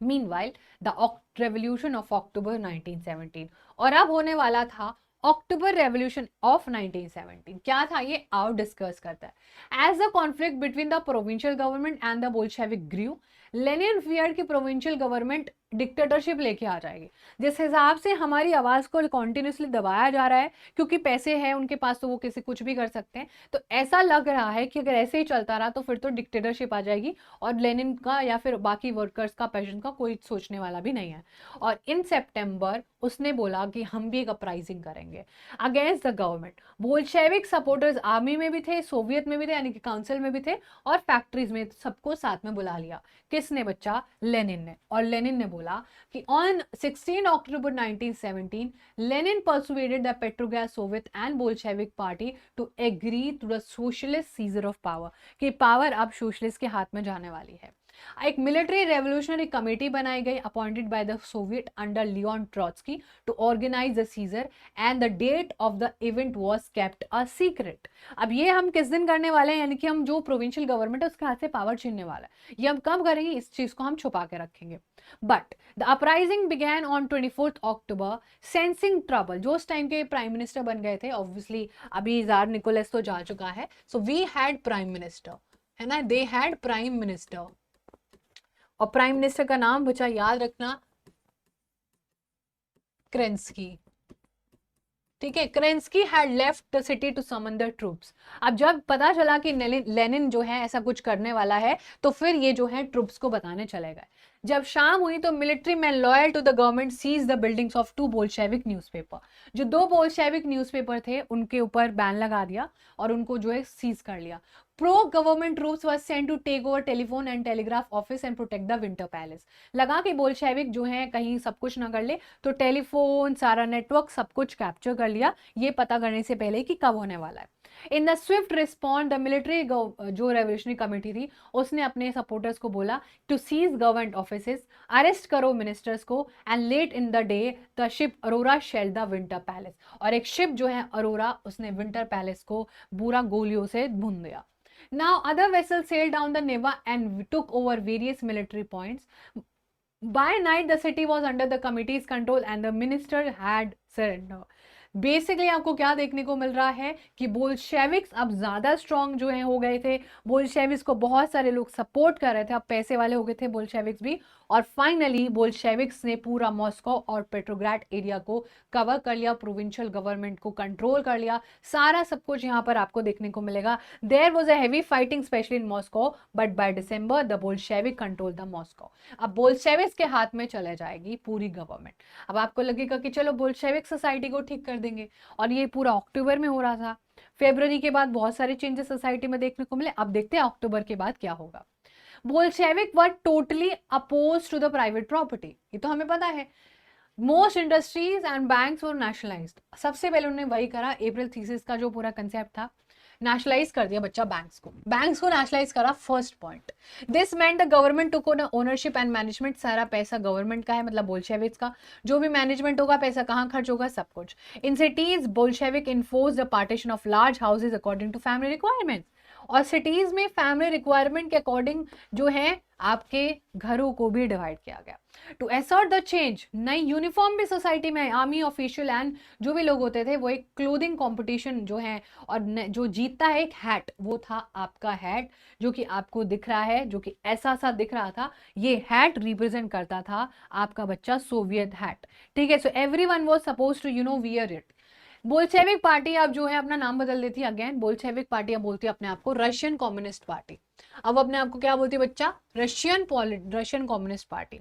Meanwhile, the revolution of October 1917, और अब होने वाला था अक्टूबर रेवोल्यूशन ऑफ 1917। क्या था ये, आओ डिस्कस करता है। As the conflict between the provincial government and the Bolshevik group, Lenin feared की प्रोविंशियल गवर्नमेंट डिक्टेटरशिप लेके आ जाएगी। जिस हिसाब से हमारी आवाज को कॉन्टिन्यूसली दबाया जा रहा है, क्योंकि पैसे हैं उनके पास तो वो किसी कुछ भी कर सकते हैं, तो ऐसा लग रहा है कि अगर ऐसे ही चलता रहा तो फिर तो डिक्टेटरशिप आ जाएगी, और लेनिन का या फिर बाकी वर्कर्स का, पेशेंट का कोई सोचने वाला भी नहीं है। और इन सितंबर उसने बोला कि हम भी एक अपराइजिंग करेंगे against the government. Bolshevik supporters army में भी थे, सोवियत में भी थे, यानी कि काउंसिल में भी थे, और फैक्ट्रीज में, सबको साथ में बुला लिया। किसने बच्चा, लेनिन ने। और लेनिन ने बोला कि on 16 October 1917 Lenin persuaded the Petrograd Soviet and Bolshevik party to agree to the socialist seizure of power, कि पावर अब सोशलिस्ट के हाथ में जाने वाली है। एक मिलिट्री रेवोल्यूशनरी कमेटी बनाई गई appointed by the Soviet under Leon Trotsky to organise the seizure, and the date of the event was kept a secret. अब ये हम किस दिन करने वाले हैं, यानी कि हम जो प्रोविंशियल गवर्नमेंट है उसके हाथ से पावर छीनने वाला है, ये हम कब करेंगे, इस चीज को हम छुपा के रखेंगे। But the uprising began on 24 October, sensing trouble. जो उस टाइम के प्राइम मिनिस्टर बन गए थे, ऑब्वियसली अभी जार निकोलस तो जा चुका है, so we had prime minister, है ना, दे हैड प्राइम मिनिस्टर और प्राइम मिनिस्टर का नाम बच्चा याद रखना, क्रेंस्की। ठीक है, Kerensky had left the city to summon the troops. अब जब पता चला कि लेनिन जो है ऐसा कुछ करने वाला है, तो फिर ये जो है ट्रूप्स को बताने चले गए। जब शाम हुई तो military man loyal to the government seize the buildings of 2 Bolshevik newspaper. जो 2 बोल्शेविक न्यूज़पेपर थे उनके ऊपर बैन लगा दिया और उनको जो है सीज कर लिया। Pro government troops were sent to take over telephone and telegraph office and protect the Winter Palace. लगा कि बोल्शेविक जो है कहीं सब कुछ ना कर ले, तो टेलीफोन, सारा नेटवर्क, सब कुछ कैप्चर कर लिया, ये पता करने से पहले कि कब होने वाला है। In the swift respond the military जो रेवोल्यूशनरी कमेटी थी उसने अपने सपोर्टर्स को बोला to seize government offices, arrest करो मिनिस्टर्स को, and late in the day the ship Aurora shelled the Winter Palace. और एक शिप जो है अरोरा, उसने विंटर पैलेस को पूरा गोलियों से भून दिया। Now other vessels sailed down the Neva and took over various military points. By night, the city was under the committee's control and the minister had surrendered. Basically आपको क्या देखने को मिल रहा है कि बोल्शेविक्स अब ज्यादा स्ट्रांग जो है हो गए थे। बोल्शेविक्स को बहुत सारे लोग सपोर्ट कर रहे थे, अब पैसे वाले हो गए थे बोल्शेविक्स भी। और फाइनली बोल्शेविक्स ने पूरा मॉस्को और पेट्रोग्राड एरिया को कवर कर लिया, प्रोविंशियल गवर्नमेंट को कंट्रोल कर लिया, सारा सब कुछ यहाँ पर आपको देखने को मिलेगा। There was a heavy fighting specially in Moscow, but by December the Bolshevik control the Moscow. अब बोल्शेविक्स के हाथ में चले जाएगी पूरी गवर्नमेंट। अब आपको लगेगा कि चलो बोल्शेविक सोसाइटी को ठीक कर देंगे, और ये पूरा अक्टूबर में हो रहा था। फरवरी के बाद बहुत सारे चेंजेस सोसाइटी में देखने को मिले। अब देखते हैं अक्टूबर के बाद क्या होगा। Bolshevik were totally oppose to the private property, ये तो हमें पता है। Most industries and banks were nationalised. सबसे पहले उन्होंने वही करा, अप्रैल थीसिस का जो पूरा कंसेप्ट था, नेशनलाइज कर दिया बच्चा बैंक्स को, बैंक्स को नेशनलाइज करा, first point. This meant the government took ownership and management, सारा पैसा गवर्नमेंट का है, मतलब बोल्शेविक्स का। जो भी मैनेजमेंट होगा, पैसा कहाँ खर्च होगा, सब कुछ। In cities Bolshevik enforce the partition of large houses according to family requirements. और सिटीज में फैमिली रिक्वायरमेंट के अकॉर्डिंग जो है आपके घरों को भी डिवाइड किया गया। टू असर्ट द चेंज, नई यूनिफॉर्म भी सोसाइटी में, आर्मी ऑफिशियल एंड जो भी लोग होते थे वो एक क्लोथिंग कंपटीशन जो है, और जो जीतता है एक हैट, वो था आपका हैट जो कि आपको दिख रहा है, जो कि ऐसा सा दिख रहा था। ये हैट रिप्रेजेंट करता था आपका बच्चा सोवियत हैट। ठीक है, so everyone was supposed to wear it. Bolshevik party अब जो है अपना नाम बदल देती है अगेन। बोल्शेविक पार्टी अब बोलती है अपने आप को रशियन कम्युनिस्ट पार्टी। अब अपने आप को क्या बोलती है बच्चा, Russian communist party.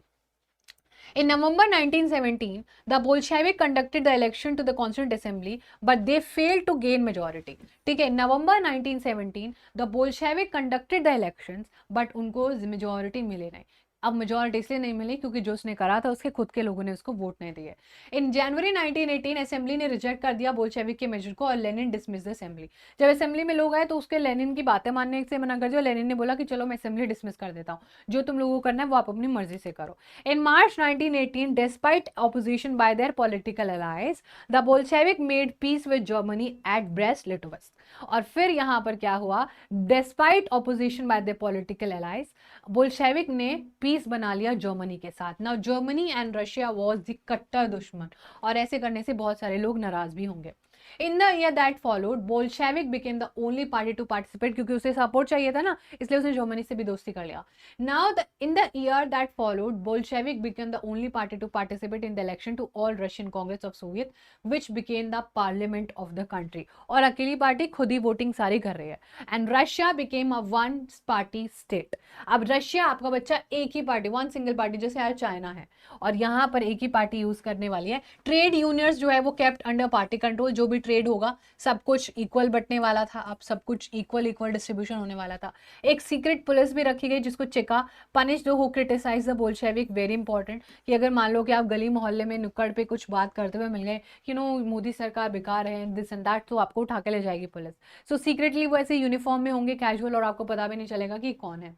In November 1917, the Bolshevik conducted the election to the Constituent Assembly, but they failed to gain majority. ठीक है, नवंबर 1917 the Bolshevik conducted the elections, but उनको majority मिले नहीं। अब मेजोरिटी इसलिए नहीं मिली क्योंकि जो उसने करा था उसके खुद के लोगों ने उसको वोट नहीं दिए। इन जनवरी 1918 असेंबली ने रिजेक्ट कर दिया बोल्शेविक के मेजर को और लेनिन डिसमिस द असेंबली। जब असेंबली में लोग आए तो उसके लेनिन की बातें मानने से मना कर दिया। लेनिन ने बोला कि चलो मैं असेंबली डिसमिस कर देता हूँ, जो तुम लोगों को करना है वो आप अपनी मर्जी से करो। In March 1918, despite opposition by their political allies, the Bolshevik made peace with Germany at Brest-Litovsk. और फिर यहाँ पर क्या हुआ, despite opposition by their political allies, Bolshevik ने पीस बना लिया जर्मनी के साथ। Now Germany and Russia was the कट्टर दुश्मन, और ऐसे करने से बहुत सारे लोग नाराज भी होंगे। In the year that followed Bolshevik became the only party to participate, क्योंकि उसे सपोर्ट चाहिए था ना, इसलिए उसने जर्मनी से भी दोस्ती कर लिया। Now in the year that followed Bolshevik became the only party to participate in the election to All Russian Congress of Soviet which became the parliament of the country. और अकेली पार्टी खुद ही वोटिंग सारी कर रही है। And Russia became a one party state. अब रशिया आपका बच्चा एक ही पार्टी, वन सिंगल पार्टी, जैसे यार चाइना है, और यहाँ पर एक ही पार्टी यूज करने वाली है। ट्रेड यूनियंस जो है वो केप्ट अंडर पार्टी कंट्रोल, जो भी ट्रेड होगा सब कुछ इक्वल बंटने वाला था, अब सब कुछ इक्वल डिस्ट्रीब्यूशन होने वाला था। एक सीक्रेट पुलिस भी रखी गई जिसको Cheka punish those who criticise the Bolshevik. Very important कि अगर मान लो कि आप गली मोहल्ले में नुक्कड़ पे कुछ बात करते हुए मिल गए कि मोदी सरकार बेकार है, दिस एंड दैट, तो आपको उठा के ले जाएगी पुलिस। सो सीक्रेटली वो ऐसे यूनिफॉर्म में होंगे, कैजुअल, और आपको पता भी नहीं चलेगा कि कौन है।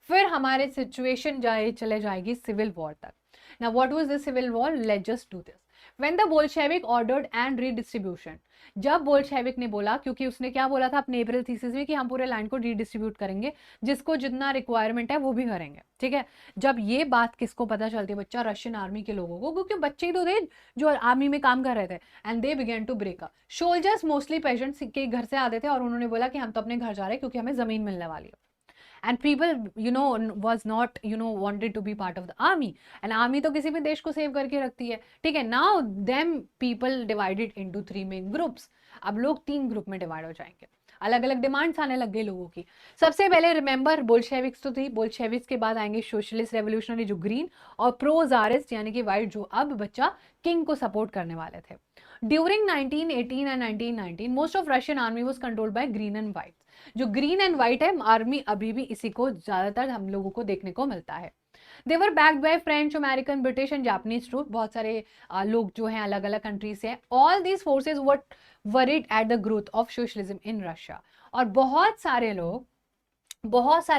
फिर हमारे सिचुएशन चले जाएगी सिविल वॉर तक। Now what was the civil war? Let's just do this. When the Bolshevik ordered and redistribution, जब बोल्शेविक ने बोला, क्योंकि उसने क्या बोला था अपने अप्रैल थीसिस में कि हम पूरे लैंड को रीडिस्ट्रीब्यूट करेंगे, जिसको जितना रिक्वायरमेंट है वो भी करेंगे। ठीक है, जब ये बात किसको पता चलती है बच्चा, रशियन आर्मी के लोगों को, क्योंकि बच्चे ही तो थे जो आर्मी में काम कर रहे थे। And they began to break up. Soldiers mostly peasants के घर से आते थे और उन्होंने बोला कि हम तो अपने घर जा रहे हैं क्योंकि हमें जमीन मिलने वाली है। And people was not wanted to be part of the army, and army तो किसी भी देश को सेव करके रखती है, ठीक है। Now them people divided into 3 main groups. अब लोग 3 ग्रुप में डिवाइड हो जाएंगे, अलग अलग डिमांड्स आने लग गई लोगों की। सबसे पहले रिमेंबर बोल्शेविक्स तो थी, बोल्शेविक्स के बाद आएंगे सोशलिस्ट रेवोल्यूशनरी जो ग्रीन, और प्रो जारिस्ट यानी कि व्हाइट जो अब बच्चा किंग को सपोर्ट करने वाले थे। During 1918 and 1919 most of Russian army was controlled by green and white. जो ग्रीन एंड व्हाइट है आर्मी अभी भी इसी को ज्यादातर हम लोगों को देखने को मिलता है। They were backed by French, American, British and Japanese troop. बहुत सारे लोग जो हैं अलग अलग कंट्रीज से। All these forces were worried at the growth of socialism in Russia. और बहुत सारे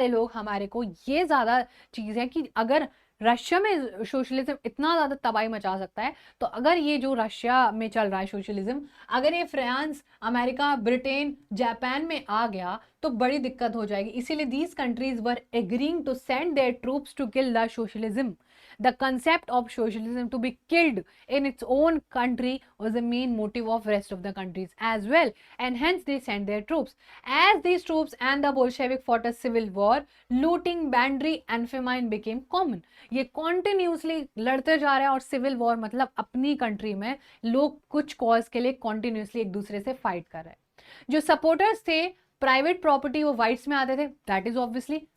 लोग हमारे को ये ज्यादा चीज है कि अगर रशिया में सोशलिज्म इतना ज्यादा तबाही मचा सकता है, तो अगर ये जो रशिया में चल रहा है सोशलिज्म, अगर ये फ्रांस, अमेरिका, ब्रिटेन, जापान में आ गया तो बड़ी दिक्कत हो जाएगी। इसीलिए these countries were agreeing to send their troops to kill the socialism. The concept of socialism to be killed in its own country was the main motive of rest of the countries as well, and hence they sent their troops. As these troops and the Bolshevik fought a civil war, looting, banditry and famine became common. ये continuously लड़ते जा रहे हैं, और सिविल वॉर मतलब अपनी कंट्री में लोग कुछ कॉज के लिए continuously एक दूसरे से फाइट कर रहे हैं। जो सपोर्टर्स थे प्राइवेट प्रॉपर्टी वो वाइट्स में आते थे, दैट इज ऑब्वियसली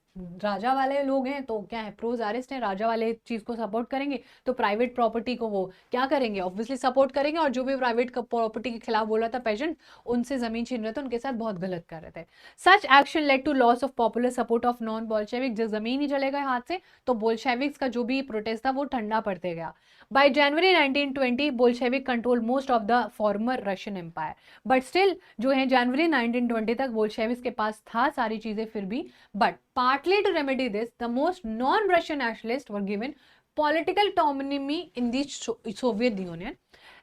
राजा वाले लोग हैं तो क्या है, प्रोज आरिस्ट हैं, राजा वाले चीज को सपोर्ट करेंगे, तो प्राइवेट प्रॉपर्टी को वो क्या करेंगे, ऑब्वियसली सपोर्ट करेंगे। और जो भी प्राइवेट प्रॉपर्टी के खिलाफ बोल रहा था पेजेंट, उनसे जमीन छीन रहे थे, उनके साथ बहुत गलत कर रहे थे। Such action led to loss of popular support of non Bolshevik. जब जमीन ही चले गए हाथ से तो बोल्शेविक्स का जो भी प्रोटेस्ट था वो ठंडा पड़ते गया। By January 1920 Bolshevik control most of the former Russian empire, but still जो है जनवरी 1920 तक बोल्शेविक्स के पास था सारी चीजें फिर भी। But partly to remedy this, the most non-Russian nationalists were given political autonomy in the Soviet Union.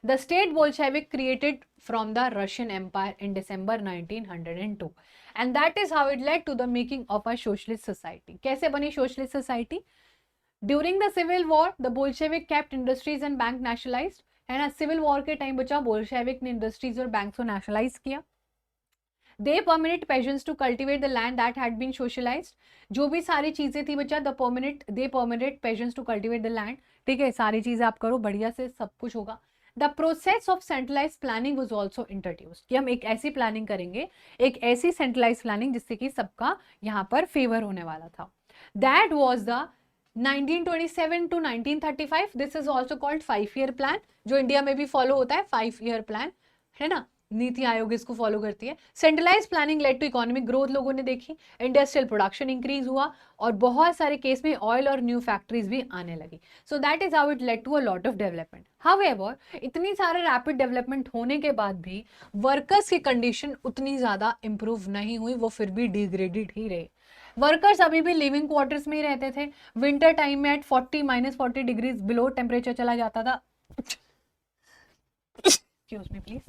The state Bolshevik created from the Russian Empire in December 1902, and that is how it led to the making of a socialist society. कैसे बनी socialist society? During the civil war, the Bolshevik kept industries and bank nationalized, है ना। civil war के टाइम बचा Bolshevik ने industries और banks को nationalize किया। They permitted peasants to cultivate the land that had been socialized. जो भी सारी चीजें थी बच्चा they permitted peasants to cultivate the land, ठीक है, सारी चीजें आप करो बढ़िया से, सब कुछ होगा। The process of centralized planning was also introduced, कि हम एक ऐसी प्लानिंग करेंगे, एक ऐसी centralized planning जिससे कि सबका यहाँ पर फेवर होने वाला था। That was the 1927 to 1935. This is also called 5-year plan, जो इंडिया में भी फॉलो होता है 5-year plan, है ना। नीति आयोग इसको फॉलो करती है। Centralise planning led to economic growth, लोगों ने देखी, इंडस्ट्रियल प्रोडक्शन इंक्रीज हुआ, और बहुत सारे केस में ऑयल और न्यू फैक्ट्रीज भी आने लगी। So that is how it led to a lot of development. However इतनी सारे रैपिड डेवलपमेंट होने के बाद भी वर्कर्स की कंडीशन उतनी ज्यादा इंप्रूव नहीं हुई, वो फिर भी डिग्रेडेड ही रहे। वर्कर्स अभी भी लिविंग क्वार्टर्स में ही रहते थे। विंटर टाइम में एट 40 डिग्रीज बिलो टेम्परेचर चला जाता था। Excuse me please.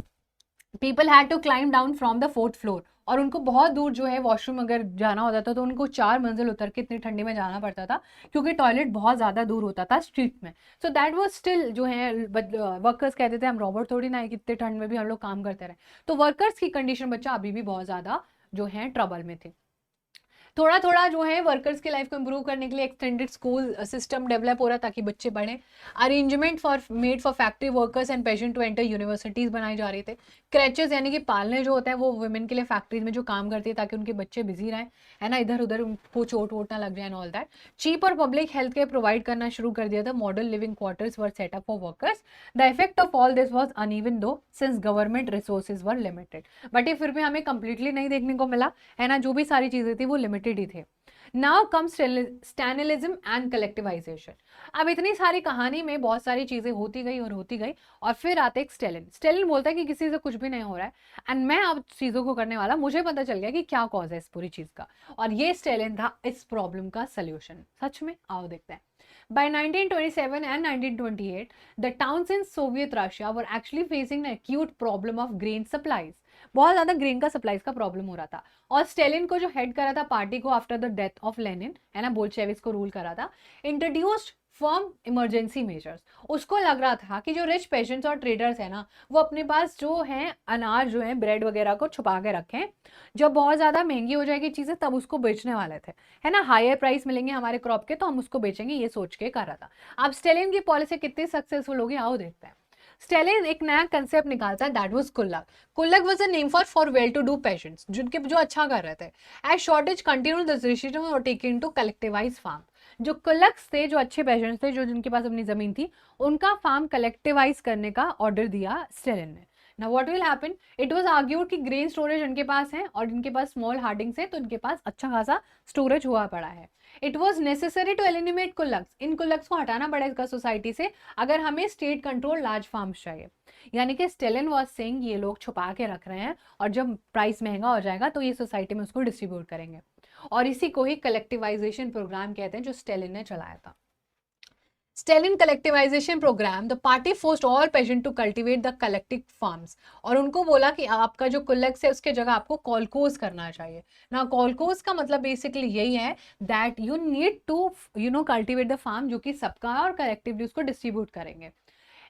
People had to climb down from the 4th floor, और उनको बहुत दूर जो है वॉशरूम अगर जाना होता था तो उनको 4 मंजिल उतर के इतनी ठंडी में जाना पड़ता था, क्योंकि टॉयलेट बहुत ज़्यादा दूर होता था स्ट्रीट में। सो दैट वाज स्टिल जो है वर्कर्स कहते थे हम रॉबोट थोड़ी ना है कि इतने ठंड में भी हम लोग काम करते रहे। तो वर्कर्स की कंडीशन बच्चा अभी भी बहुत ज़्यादा जो है ट्रबल में थे। थोड़ा थोड़ा जो है वर्कर्स की लाइफ को इंप्रूव करने के लिए एक्सटेंडेड स्कूल सिस्टम डेवलप हो रहा ताकि बच्चे पढ़ें। Arrangement for made for factory workers and peasant to enter universities बनाई जा रही थे। क्रेचेस यानी कि पालने जो होता है वो वुमेन के लिए फैक्ट्रीज में जो काम करती है ताकि उनके बच्चे बिजी रहें, है ना, इधर उधर उनको चोट वोट ना लग जाए एंड ऑल दैट। चीप और पब्लिक हेल्थ केयर प्रोवाइड करना शुरू कर दिया था। Model living quarters were set up for workers. The effect of all this was uneven though since government resources were limited, but ये फिर भी हमें कंप्लीटली नहीं देखने को मिला, है ना। जो भी सारी चीजें थी वो लिमिटेड ही थे। Now comes Stalinism and collectivisation. अब इतनी सारी कहानी में बहुत सारी चीजें होती गई और फिर आते एक स्टेलिन। स्टेलिन बोलता है कि किसी से कुछ भी नहीं हो रहा है एंड मैं अब चीजों को करने वाला, मुझे पता चल गया कि क्या कॉज है इस पूरी चीज का, और ये स्टेलिन था इस प्रॉब्लम का सोल्यूशन। सच में आओ देखते हैं। By 1927 and 1928, the towns in Soviet Russia were actually facing an acute problem of grain supplies. बहुत ज्यादा ग्रेन का सप्लाईज का प्रॉब्लम हो रहा था, और स्टेलिन को जो हेड करा था पार्टी को after the death of Lenin, है ना, बोल्शेविक्स को रूल करा था, इंट्रोड्यूस्ड फर्म इमरजेंसी मेजर्स। उसको लग रहा था कि जो रिच पेशेंट्स और ट्रेडर्स हैं ना, वो अपने पास जो है अनाज जो है ब्रेड वगैरह को छुपा के रखें, जब बहुत ज़्यादा महंगी हो जाएगी चीज़ें तब उसको बेचने वाले थे, है ना, हायर प्राइस मिलेंगे हमारे क्रॉप के तो हम उसको बेचेंगे, ये सोच के कर रहा था। अब स्टेलिन की पॉलिसी कितनी सक्सेसफुल होगी आओ देखते हैं। स्टेलिन एक नया कंसेप्ट निकालता है, that was kulak. Kulak was a name for well to do peasants, जिनके जो अच्छा कर रहे थे। As shortage continue the decision were taken to collectivise farm. जो कुल्लक्स थे, जो अच्छे पेशेंट्स थे, जो जिनके पास अपनी जमीन थी, उनका फार्म कलेक्टिवाइज करने का ऑर्डर दिया स्टेलिन ने। Now what will happen, it was argued कि ग्रेन स्टोरेज इनके पास है और इनके पास स्मॉल हार्डिंग्स है, तो इनके पास अच्छा खासा स्टोरेज हुआ पड़ा है। It was necessary to eliminate kulaks, इन कुल्लक्स को हटाना पड़ेगा सोसाइटी से अगर हमें स्टेट कंट्रोल लार्ज फार्म्स चाहिए। यानी कि स्टेलिन वॉज सेइंग ये लोग छुपा के रख रहे हैं और जब प्राइस महंगा हो जाएगा तो ये सोसाइटी में उसको डिस्ट्रीब्यूट करेंगे, और इसी को ही कलेक्टिवाइजेशन प्रोग्राम कहते हैं जो स्टेलिन ने चलाया था। Stalin collectivisation programme, the party forced all peasant to cultivate the collective farms, और उनको बोला कि आपका जो कुल्लक्स है उसके जगह आपको कॉलकोज करना चाहिए ना। कॉलकोज का मतलब बेसिकली यही है that you need to cultivate the farm, जो कि सबका है और कलेक्टिवली उसको डिस्ट्रीब्यूट करेंगे।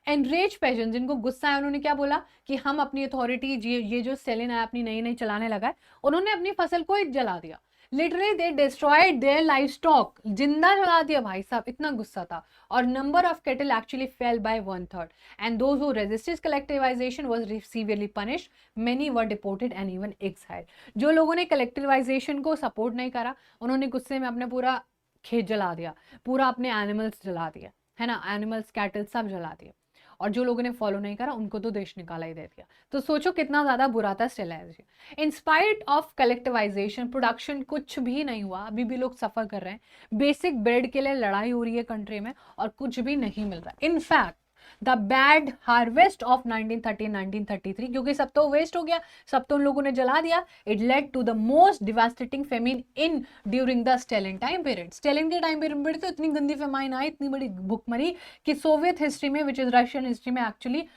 एनरेज पेशेंट, जिनको गुस्सा है, उन्होंने क्या बोला कि हम अपनी अथॉरिटी, ये जो स्टेलिन है अपनी नई नई चलाने लगा है, उन्होंने अपनी फसल को ही जला दिया। लिटरली दे डिस्ट्रॉयड देयर लाइफ स्टॉक, जिंदा जला दिया भाई साहब, इतना गुस्सा था। और number of cattle actually fell by 1/3 and those who resisted collectivisation was severely punished, many were deported and even exiled. जो लोगों ने कलेक्टिवाइजेशन को सपोर्ट नहीं करा, उन्होंने गुस्से में अपने पूरा खेत जला दिया, पूरा अपने एनिमल्स जला दिया, है ना, एनिमल्स कैटल सब जला दिए। और जो लोगों ने फॉलो नहीं करा उनको तो देश निकाला ही दे दिया। तो सोचो कितना ज्यादा बुरा था sterilisation. In spite of collectivisation production कुछ भी नहीं हुआ, अभी भी लोग सफर कर रहे हैं। बेसिक ब्रेड के लिए लड़ाई हो रही है कंट्री में और कुछ भी नहीं मिल रहा। In fact the bad harvest of 1933, क्योंकि सब तो वेस्ट हो गया, सब तो उन लोगों ने जला दिया, it led to the most devastating famine in during the Stalin time period. Stalin के टाइम पीरियड तो इतनी गंदी फेमाइन आई, इतनी बड़ी भूखमरी कि सोवियत हिस्ट्री में, विच इज रशियन हिस्ट्री में, actually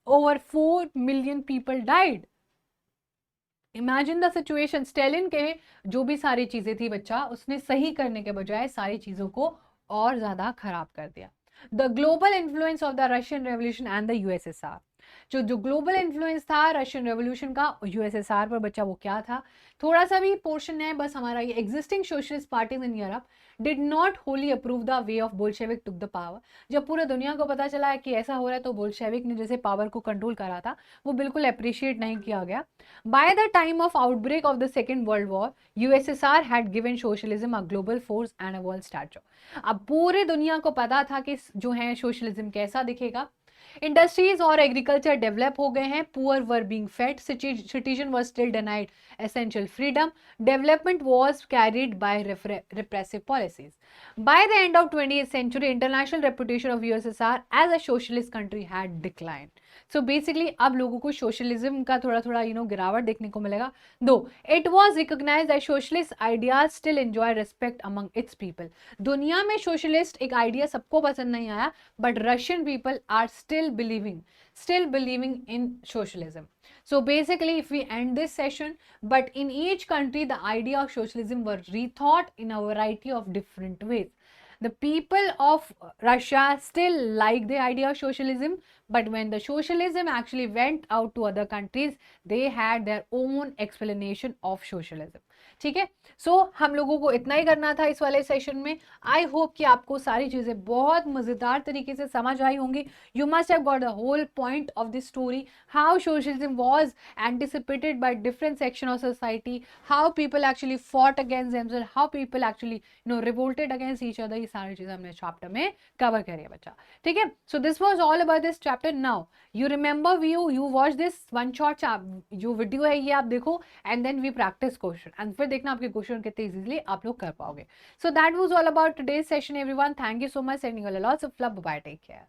over 4 million people died. Imagine the situation. Stalin के जो भी सारी चीजें थी बच्चा, उसने सही करने के बजाय सारी चीजों को और ज्यादा खराब कर दिया। The global influence of the Russian revolution and the USSR, जो ग्लोबल इन्फ्लुएंस था रशियन रेवोल्यूशन का यूएसएसआर पर बच्चा, वो क्या था, थोड़ा सा भी पोर्शन है बस हमारा। ये existing socialist parties in Europe did not Holi approve the way of Bolshevik took the power. जब पूरे दुनिया को पता चला है कि ऐसा हो रहा है तो बोल्शेविक ने जैसे पावर को कंट्रोल करा था वो बिल्कुल अप्रिशिएट नहीं किया गया। By the time of outbreak of the second world war, USSR had given socialism a global force and a world stature. अब पूरे दुनिया को पता था कि जो है सोशलिज्म कैसा दिखेगा। इंडस्ट्रीज और एग्रीकल्चर डेवलप हो गए हैं, poor were being fade, citizen were still denied essential freedom, development was carried by repressive policies. By the end of 20th century, international reputation of USSR as a socialist country had declined. So basically अब लोगों को सोशलिज्म का थोड़ा थोड़ा गिरावट देखने को मिलेगा। Though it was recognised that socialist ideas still enjoy respect among its people. दुनिया में सोशलिस्ट एक आइडिया सबको पसंद नहीं आया, but Russian people are still believing in socialism. So basically, if we end this session, but in each country, the idea of socialism were rethought in a variety of different ways. The people of Russia still like the idea of socialism, but when the socialism actually went out to other countries, they had their own explanation of socialism. ठीक है, सो हम लोगों को इतना ही करना था इस वाले सेशन में। आई होप कि आपको सारी चीजें बहुत मजेदार तरीके से समझ आई होंगी। You must have got the whole point of this story, how socialism was anticipated by different section of society, how people actually fought against themselves, how people actually revolted against each other. ये सारी चीजें हमने चैप्टर में कवर करी है बच्चा, ठीक है। So this was all about this chapter. Now you remember you watch this one shot, जो वीडियो है ये आप देखो, and then we practice question, एंड फिर देखना आपके क्वेश्चन कितने इजीली आप लोग कर पाओगे। So that was all about today's session everyone. Thank you so much, sending all lots of love, bye, take care.